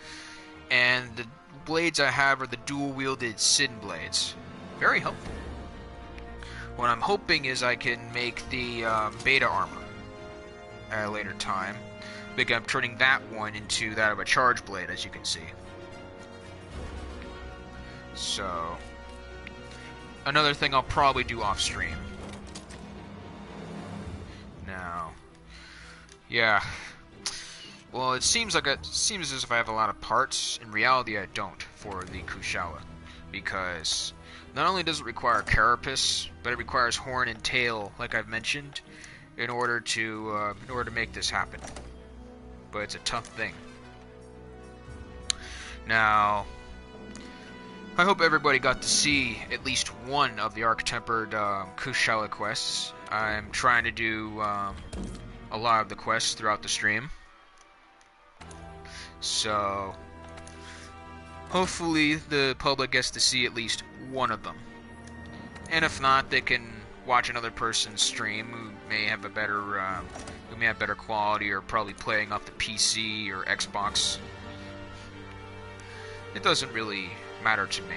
and the blades I have are the dual-wielded Sin blades. Very helpful. What I'm hoping is I can make the beta armor at a later time. Because I'm turning that one into that of a charge blade, as you can see. So, another thing I'll probably do off stream. Now, yeah. Well, it seems as if I have a lot of parts. In reality, I don't for the Kushala, because not only does it require carapace, but it requires horn and tail, like I've mentioned, in order to make this happen. But it's a tough thing. Now, I hope everybody got to see at least one of the Arc-Tempered Kushala quests. I'm trying to do a lot of the quests throughout the stream. So, hopefully the public gets to see at least one of them. And if not, they can watch another person's stream who may have a better, better quality, or probably playing off the PC or Xbox. It doesn't really matter to me.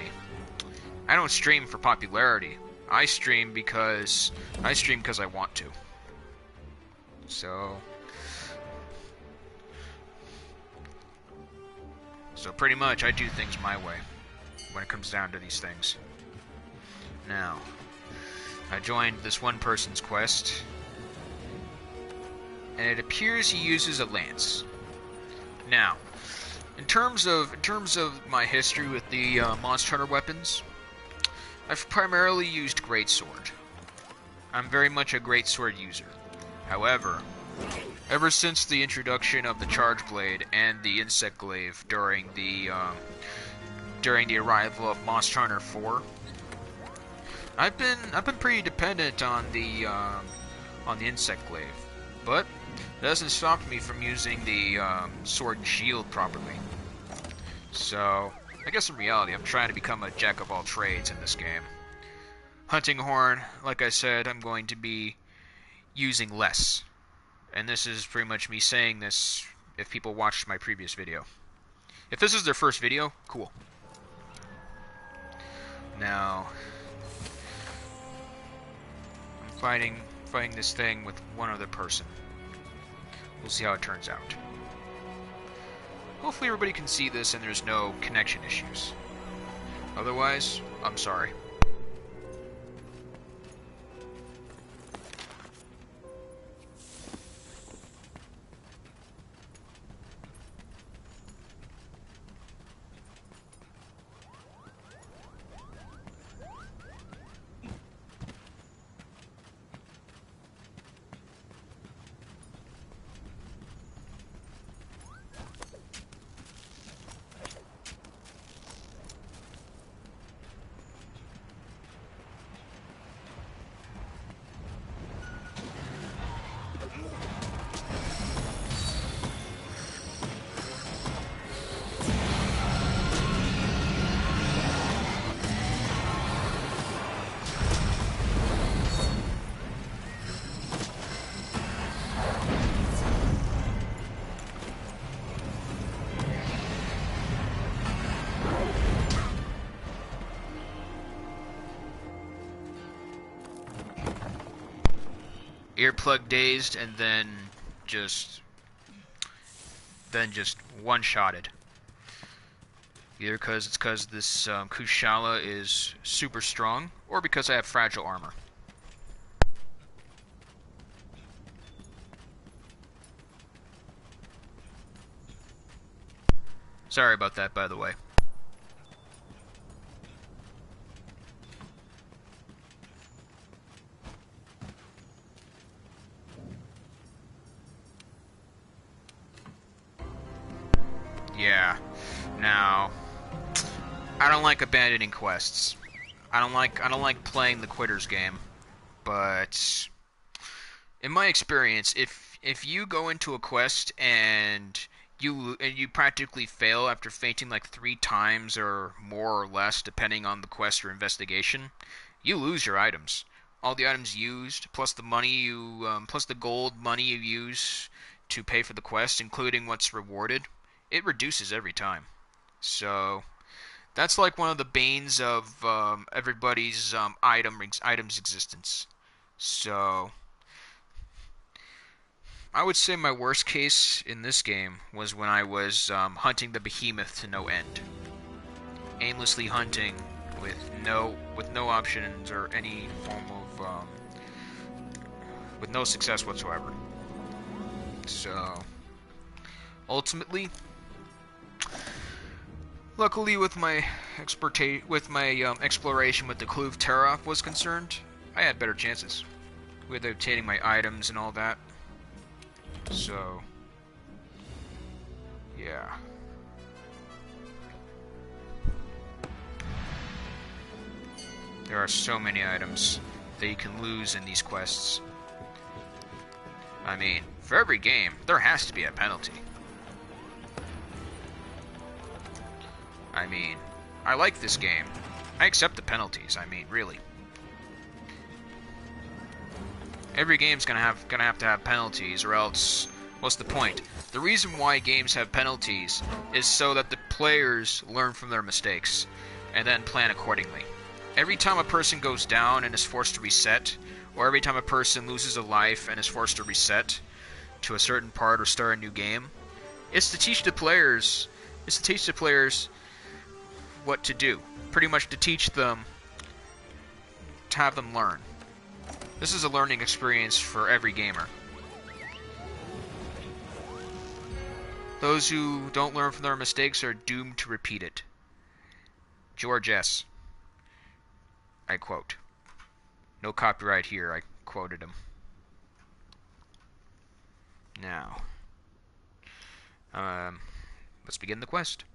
I don't stream for popularity. I stream because I want to. So pretty much I do things my way when it comes down to these things. Now, I joined this one person's quest, and it appears he uses a lance. Now, in terms of my history with the Monster Hunter weapons, I've primarily used Greatsword. I'm very much a Greatsword user. However, ever since the introduction of the Charge Blade and the Insect Glaive during the arrival of Monster Hunter 4, I've been pretty dependent on the Insect Glaive, but it hasn't stopped me from using the Sword and Shield properly. So, I guess in reality, I'm trying to become a jack of all trades in this game. Hunting Horn, like I said, I'm going to be using less. And this is pretty much me saying this if people watched my previous video. If this is their first video, cool. Now, I'm fighting this thing with one other person. We'll see how it turns out. Hopefully everybody can see this and there's no connection issues. Otherwise, I'm sorry. Earplug dazed and then just one-shotted. Either because this Kushala is super strong, or because I have fragile armor. Sorry about that, by the way. Yeah. Now, I don't like abandoning quests. I don't like playing the quitters game. But in my experience, if you go into a quest and you practically fail after fainting like 3 times or more or less, depending on the quest or investigation, you lose your items. All the items used, plus the money plus the gold money you use to pay for the quest, including what's rewarded, it reduces every time. So that's like one of the banes of everybody's item's existence. So I would say my worst case in this game was when I was hunting the behemoth to no end, aimlessly hunting with no options or any form of with no success whatsoever. So ultimately, luckily, with my exploration with the Clue of Terra was concerned, I had better chances with obtaining my items and all that. So, yeah. There are so many items that you can lose in these quests. I mean, for every game, there has to be a penalty. I mean, I like this game. I accept the penalties. I mean, really. Every game's gonna have to have penalties, or else, what's the point? The reason why games have penalties is so that the players learn from their mistakes, and then plan accordingly. Every time a person goes down and is forced to reset, or every time a person loses a life and is forced to reset to a certain part or start a new game, it's to teach the players what to do. Pretty much to teach them, to have them learn. This is a learning experience for every gamer. Those who don't learn from their mistakes are doomed to repeat it. George S. I quote. No copyright here, I quoted him. Now, let's begin the quest.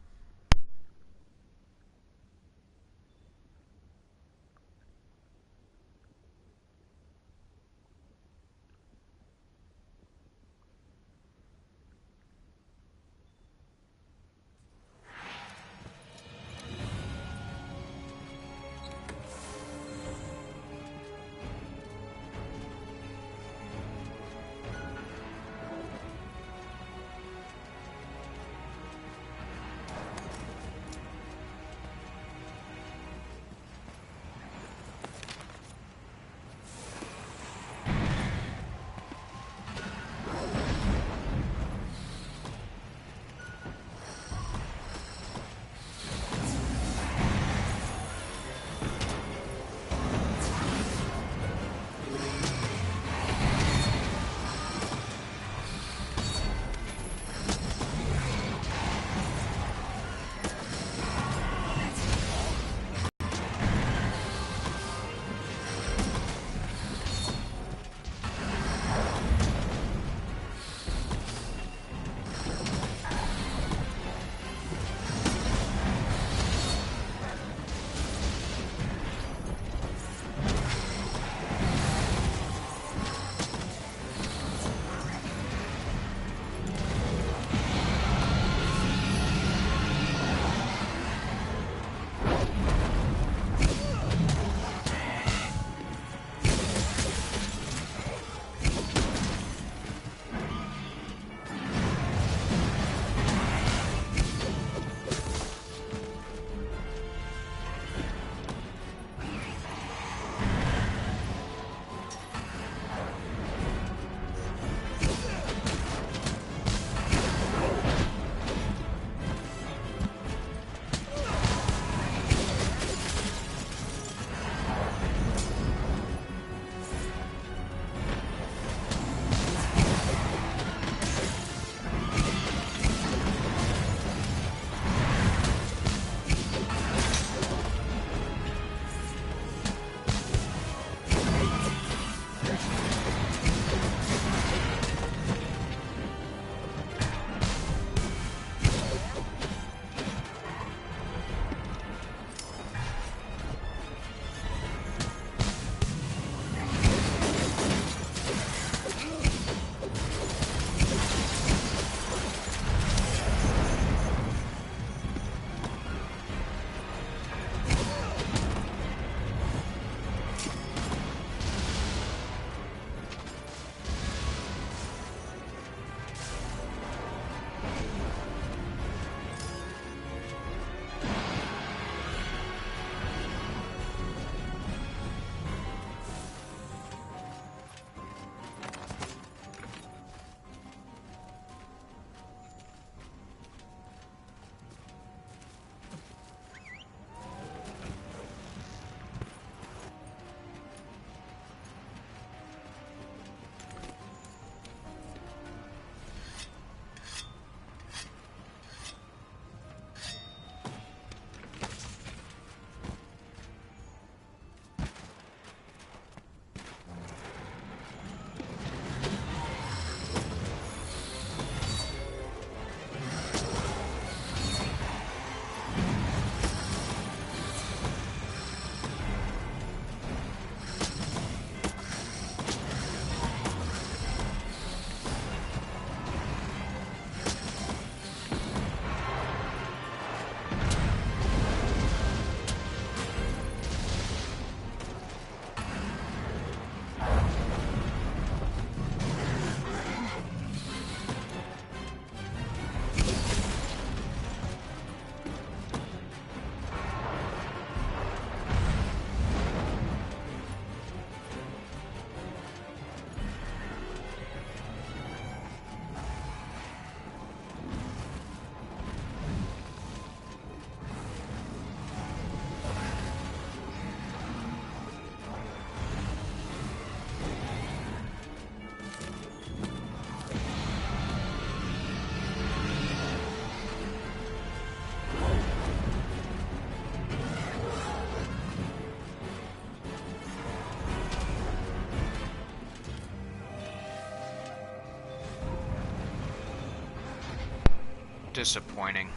disappointing.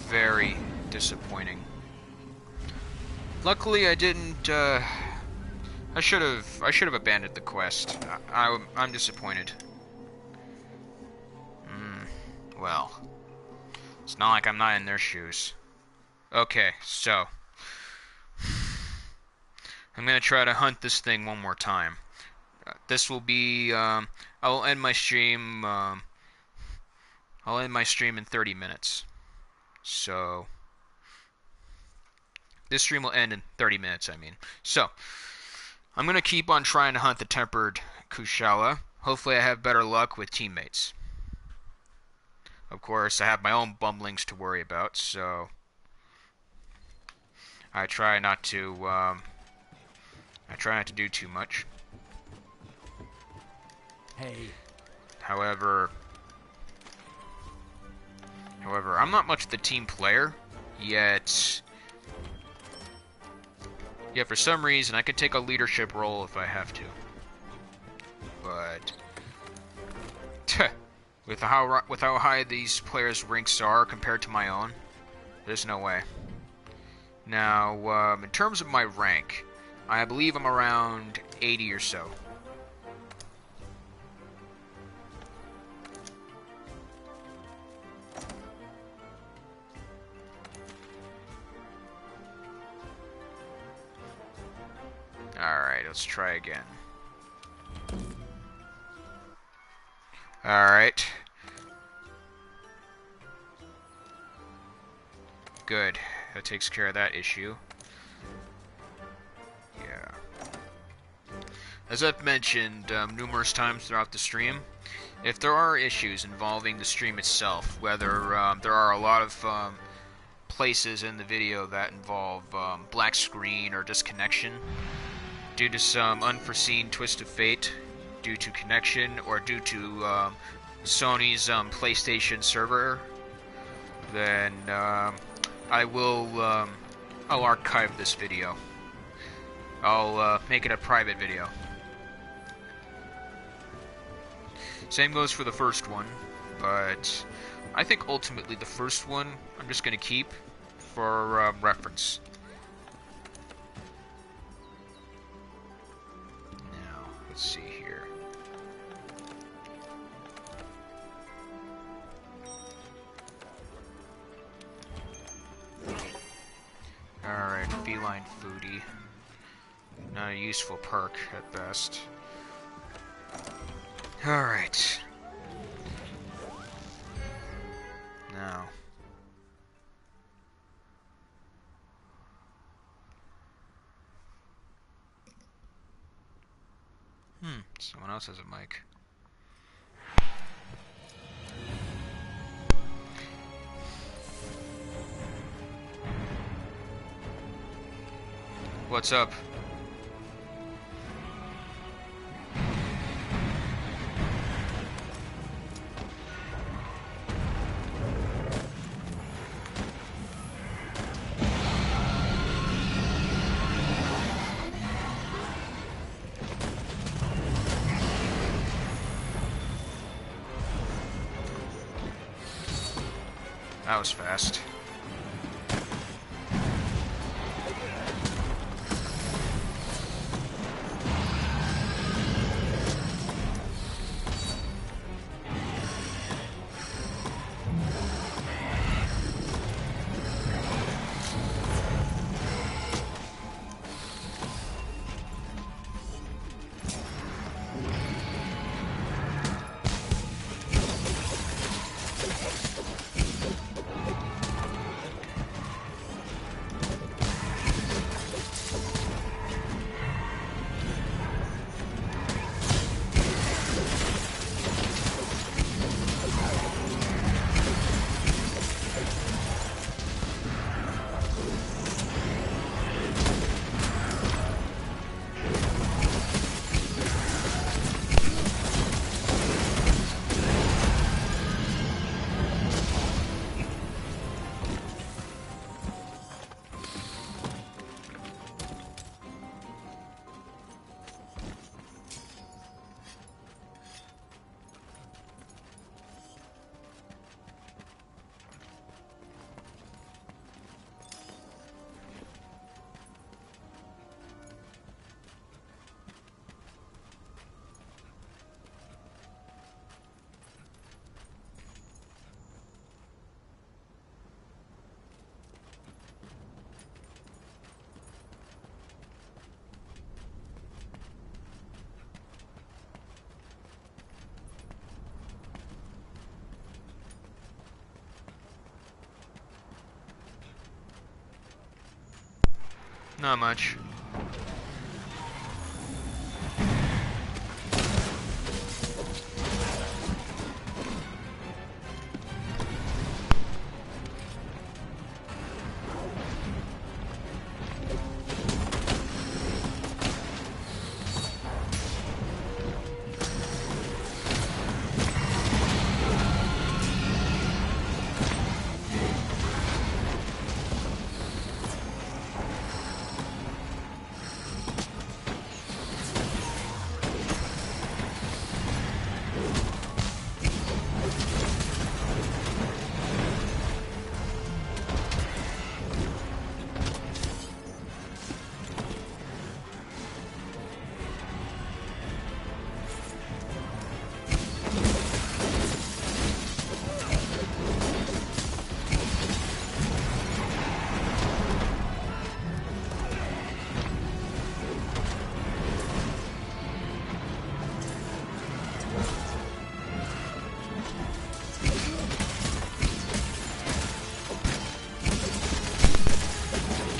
Very disappointing. Luckily, I didn't. I should have abandoned the quest. I'm disappointed. Well, it's not like I'm not in their shoes. Okay, so I'm gonna try to hunt this thing one more time. This will be. I will end my stream. I'll end my stream in 30 minutes. So this stream will end in 30 minutes. I mean, so I'm gonna keep on trying to hunt the tempered Kushala. Hopefully, I have better luck with teammates. Of course, I have my own bumblings to worry about, so I try not to do too much. Hey. However, I'm not much of the team player, yet for some reason I could take a leadership role if I have to. But with how high these players' ranks are compared to my own, there's no way. Now, in terms of my rank, I believe I'm around 80 or so. Alright, let's try again. Alright. Good. That takes care of that issue. Yeah. As I've mentioned numerous times throughout the stream, if there are issues involving the stream itself, whether there are a lot of places in the video that involve black screen or disconnection, due to some unforeseen twist of fate, due to connection, or due to Sony's PlayStation server, then I'll archive this video. I'll make it a private video. Same goes for the first one, but I think ultimately the first one I'm just going to keep for reference. Let's see here. Alright, feline foodie. Not a useful perk at best. Alright. Now. Someone else has a mic. What's up? That was fast. Not much.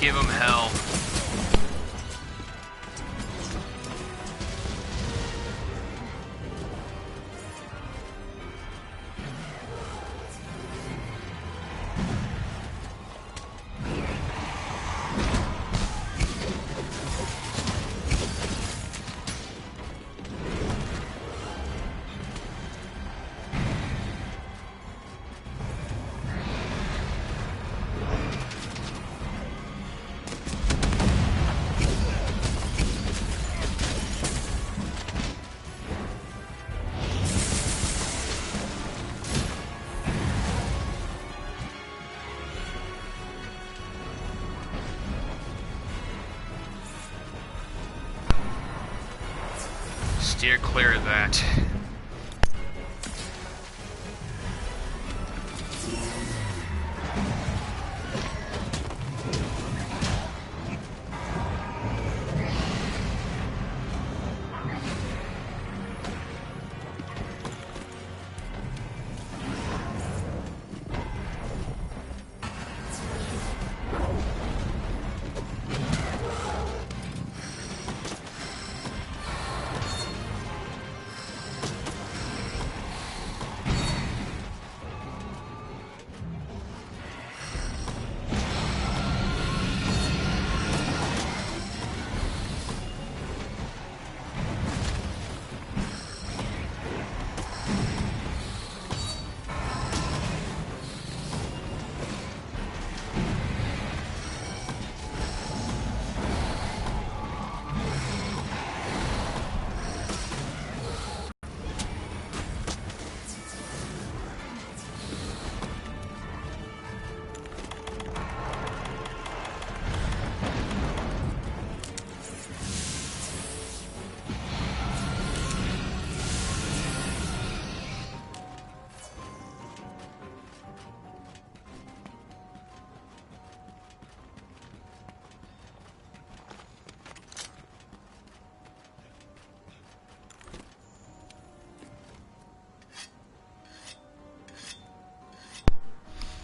Give him hell. Steer clear of that.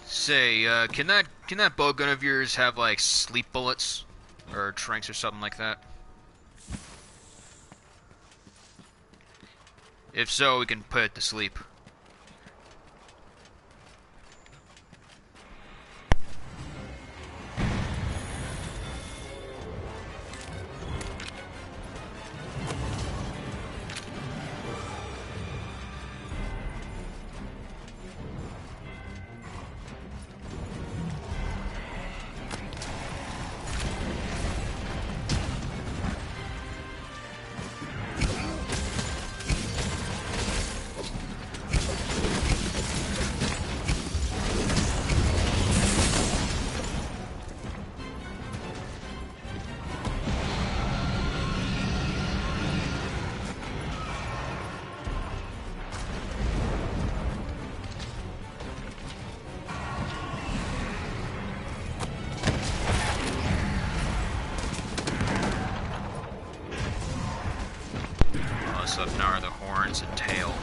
Say, can that bow gun of yours have like sleep bullets or tranks or something like that? If so, we can put it to sleep. Up now are the horns and tail.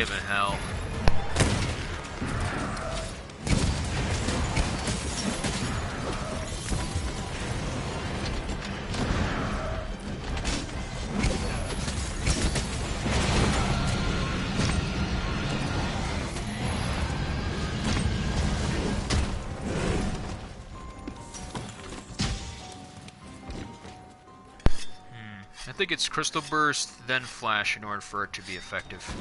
living hell. I think it's Crystal Burst, then Flash in order for it to be effective.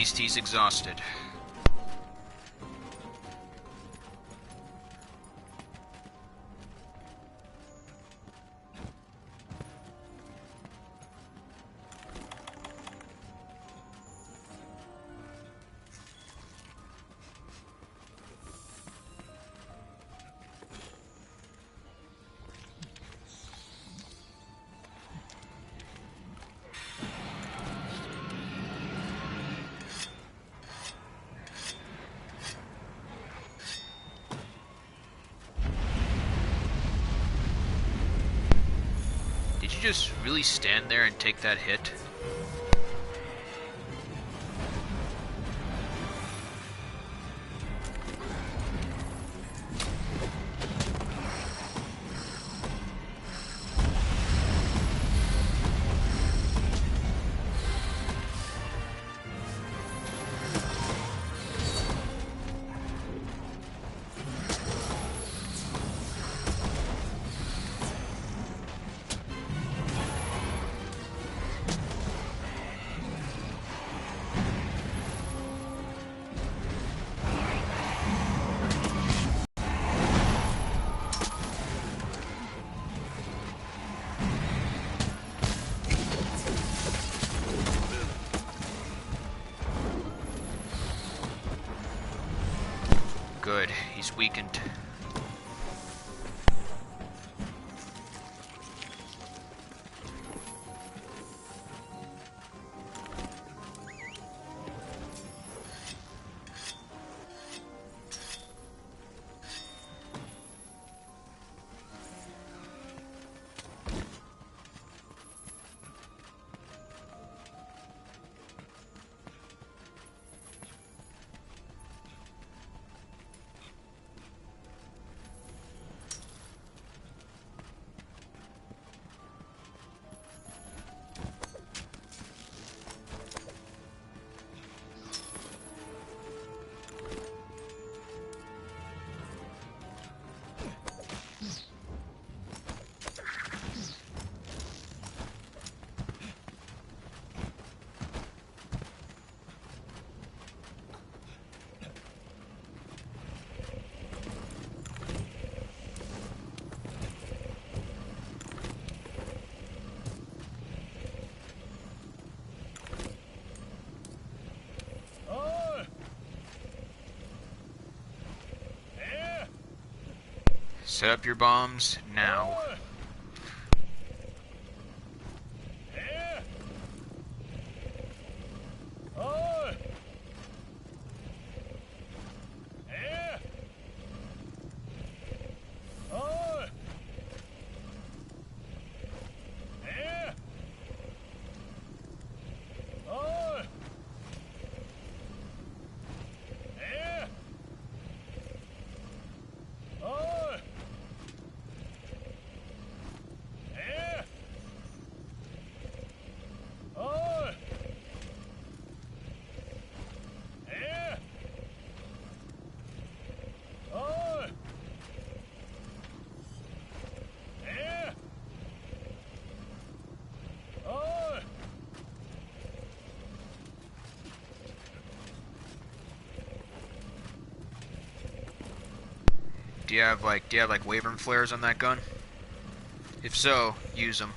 least he's exhausted. Did you just really stand there and take that hit? Good, he's weakened. Set up your bombs now. Do you have like Wyvern flares on that gun? If so, use them.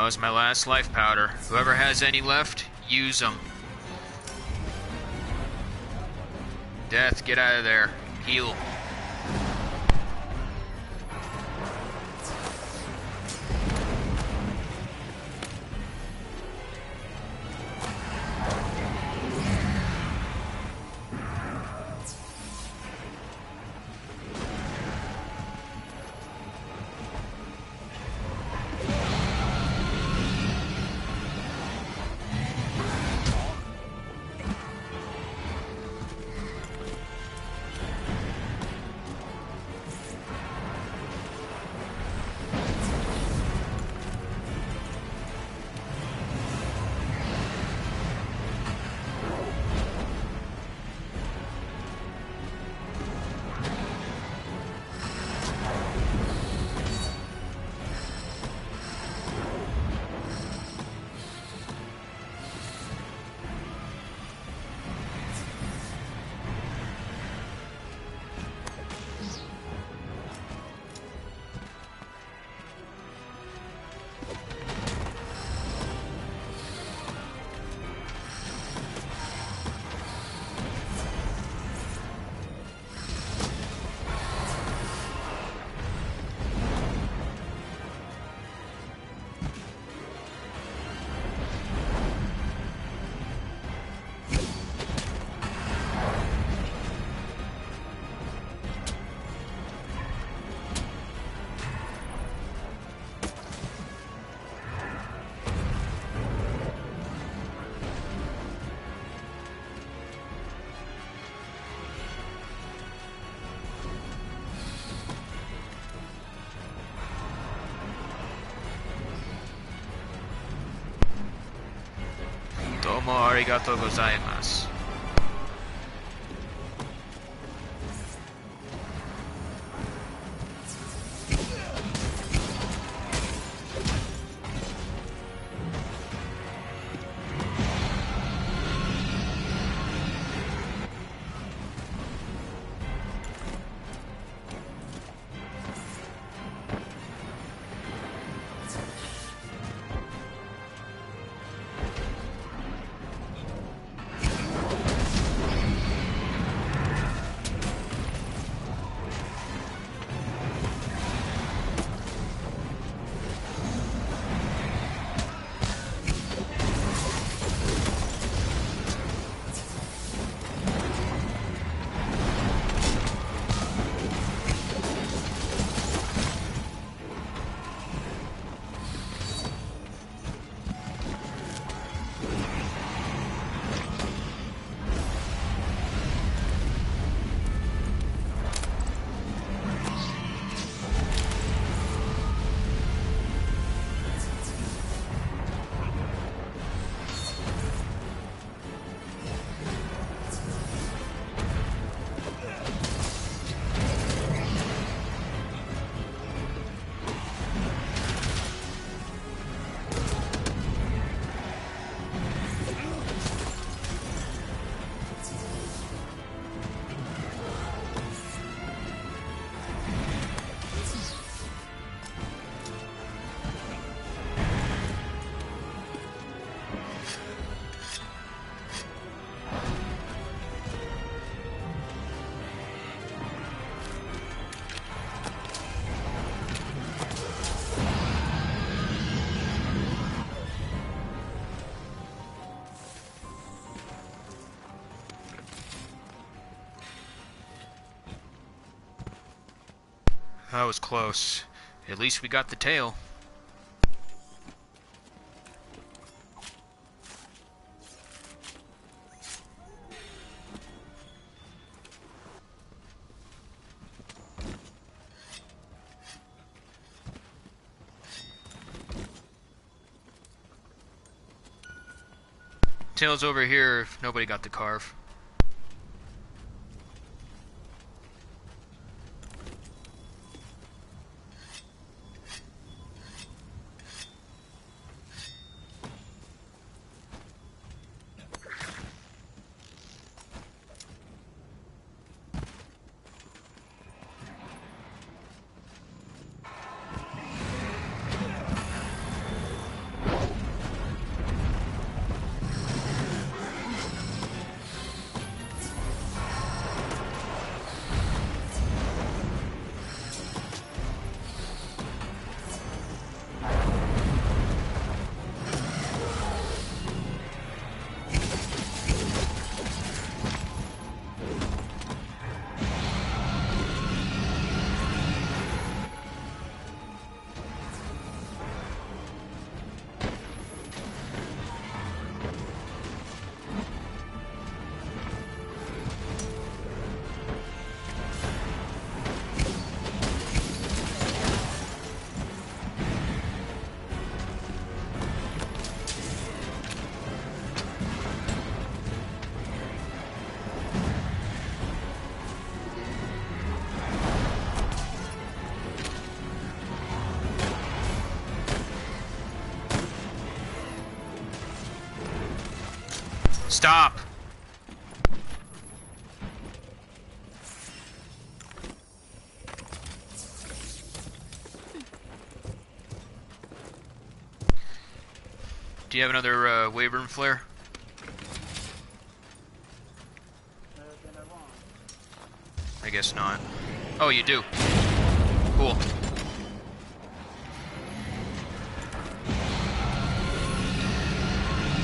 was my last life powder. Whoever has any left, use them. Death, get out of there. Heal. Domo arigatou gozaimasu. That was close. At least we got the tail. Tail's over here if nobody got the carve. Stop! Do you have another wave room flare? I guess not. Oh, you do. Cool.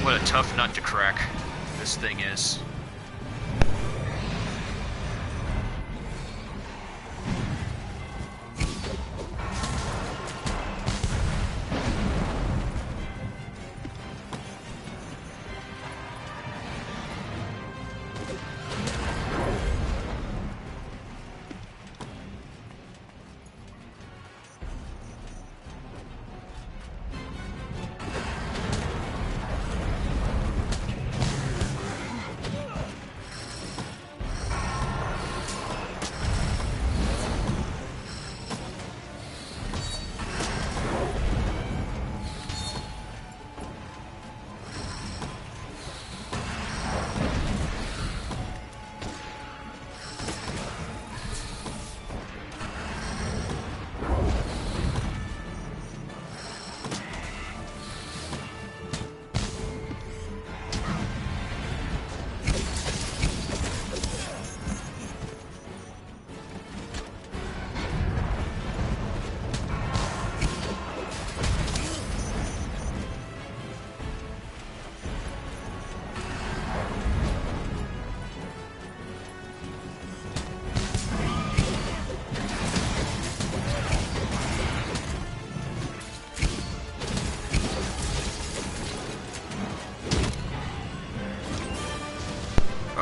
What a tough nut to crack this thing is.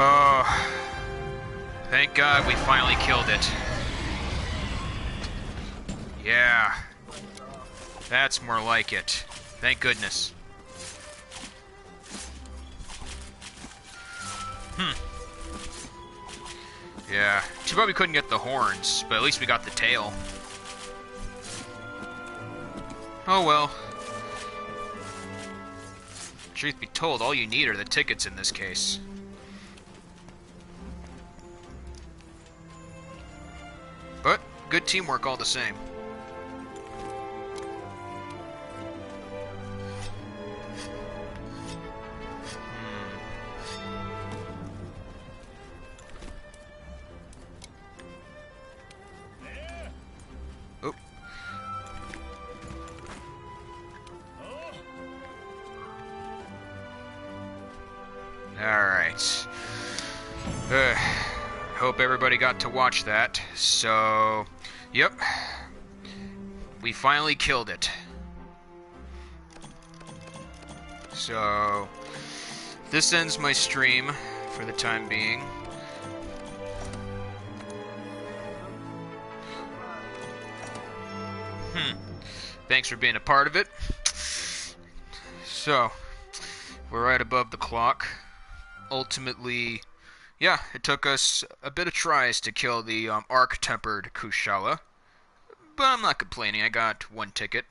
Oh, thank God we finally killed it. Yeah, that's more like it. Thank goodness. Yeah, too bad we couldn't get the horns, but at least we got the tail. Oh well. Truth be told, all you need are the tickets in this case. But, good teamwork all the same. Oh. Alright. Hope everybody got to watch that. So, yep. We finally killed it. So, this ends my stream for the time being. Thanks for being a part of it. So, we're right above the clock. Ultimately, yeah, it took us a bit of tries to kill the arc-tempered Kushala. But I'm not complaining, I got one ticket.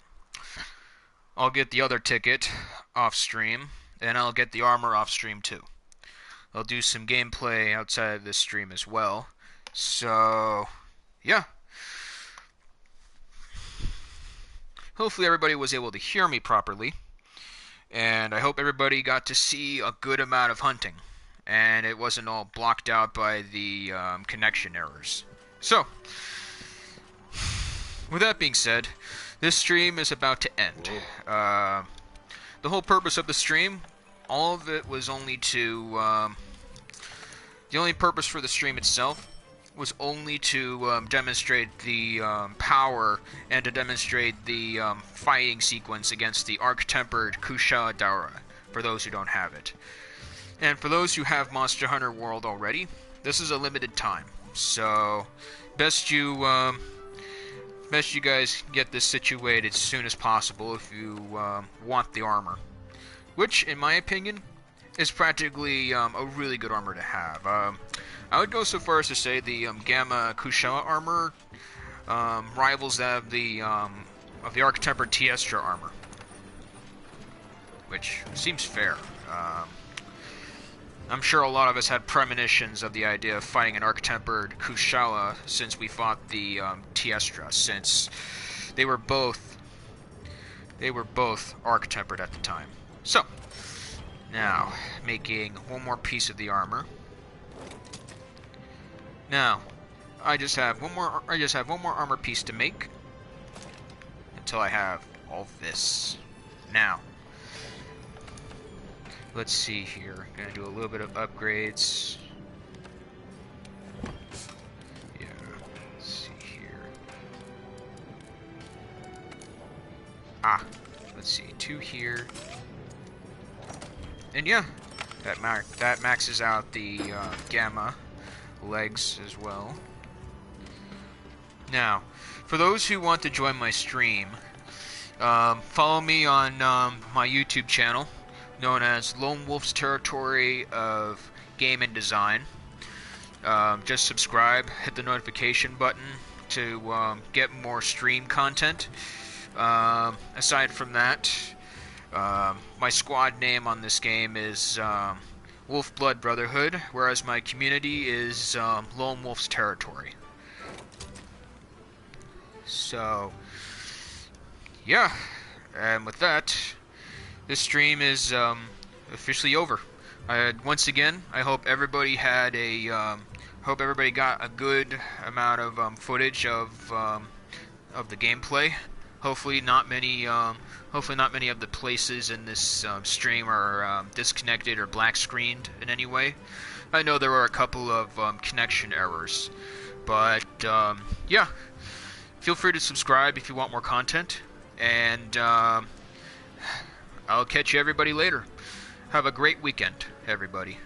I'll get the other ticket off-stream, and I'll get the armor off-stream too. I'll do some gameplay outside of this stream as well. So, yeah. Hopefully everybody was able to hear me properly. And I hope everybody got to see a good amount of hunting. And it wasn't all blocked out by the connection errors. So, with that being said, this stream is about to end. The whole purpose of the stream, all of it was only to... the only purpose for the stream itself was only to demonstrate the power and to demonstrate the fighting sequence against the arc-tempered Kushala Daora, for those who don't have it. And for those who have Monster Hunter World already, this is a limited time. So, best you guys get this situated as soon as possible if you want the armor. Which, in my opinion, is practically a really good armor to have. I would go so far as to say the Gamma Kushala armor rivals that of the Arc-Tempered Tiestra armor. Which seems fair. I'm sure a lot of us had premonitions of the idea of fighting an arc-tempered Kushala since we fought the Tiestra, since they were both arc-tempered at the time. So, now, making one more piece of the armor. Now, I just have one more armor piece to make until I have all this. Now, let's see here. I'm gonna do a little bit of upgrades. Yeah, let's see here. Let's see, 2 here. And yeah, that maxes out the gamma legs as well. Now, for those who want to join my stream, follow me on my YouTube channel, known as Lone Wolf's Territory of Game and Design. Just subscribe, hit the notification button to get more stream content. Aside from that, my squad name on this game is Wolf Blood Brotherhood, whereas my community is Lone Wolf's Territory. So, yeah, and with that, this stream is officially over. Once again, I hope everybody had everybody got a good amount of footage of the gameplay. Hopefully not many of the places in this stream are disconnected or black screened in any way. I know there were a couple of connection errors, but yeah, feel free to subscribe if you want more content, and I'll catch you everybody later. Have a great weekend, everybody.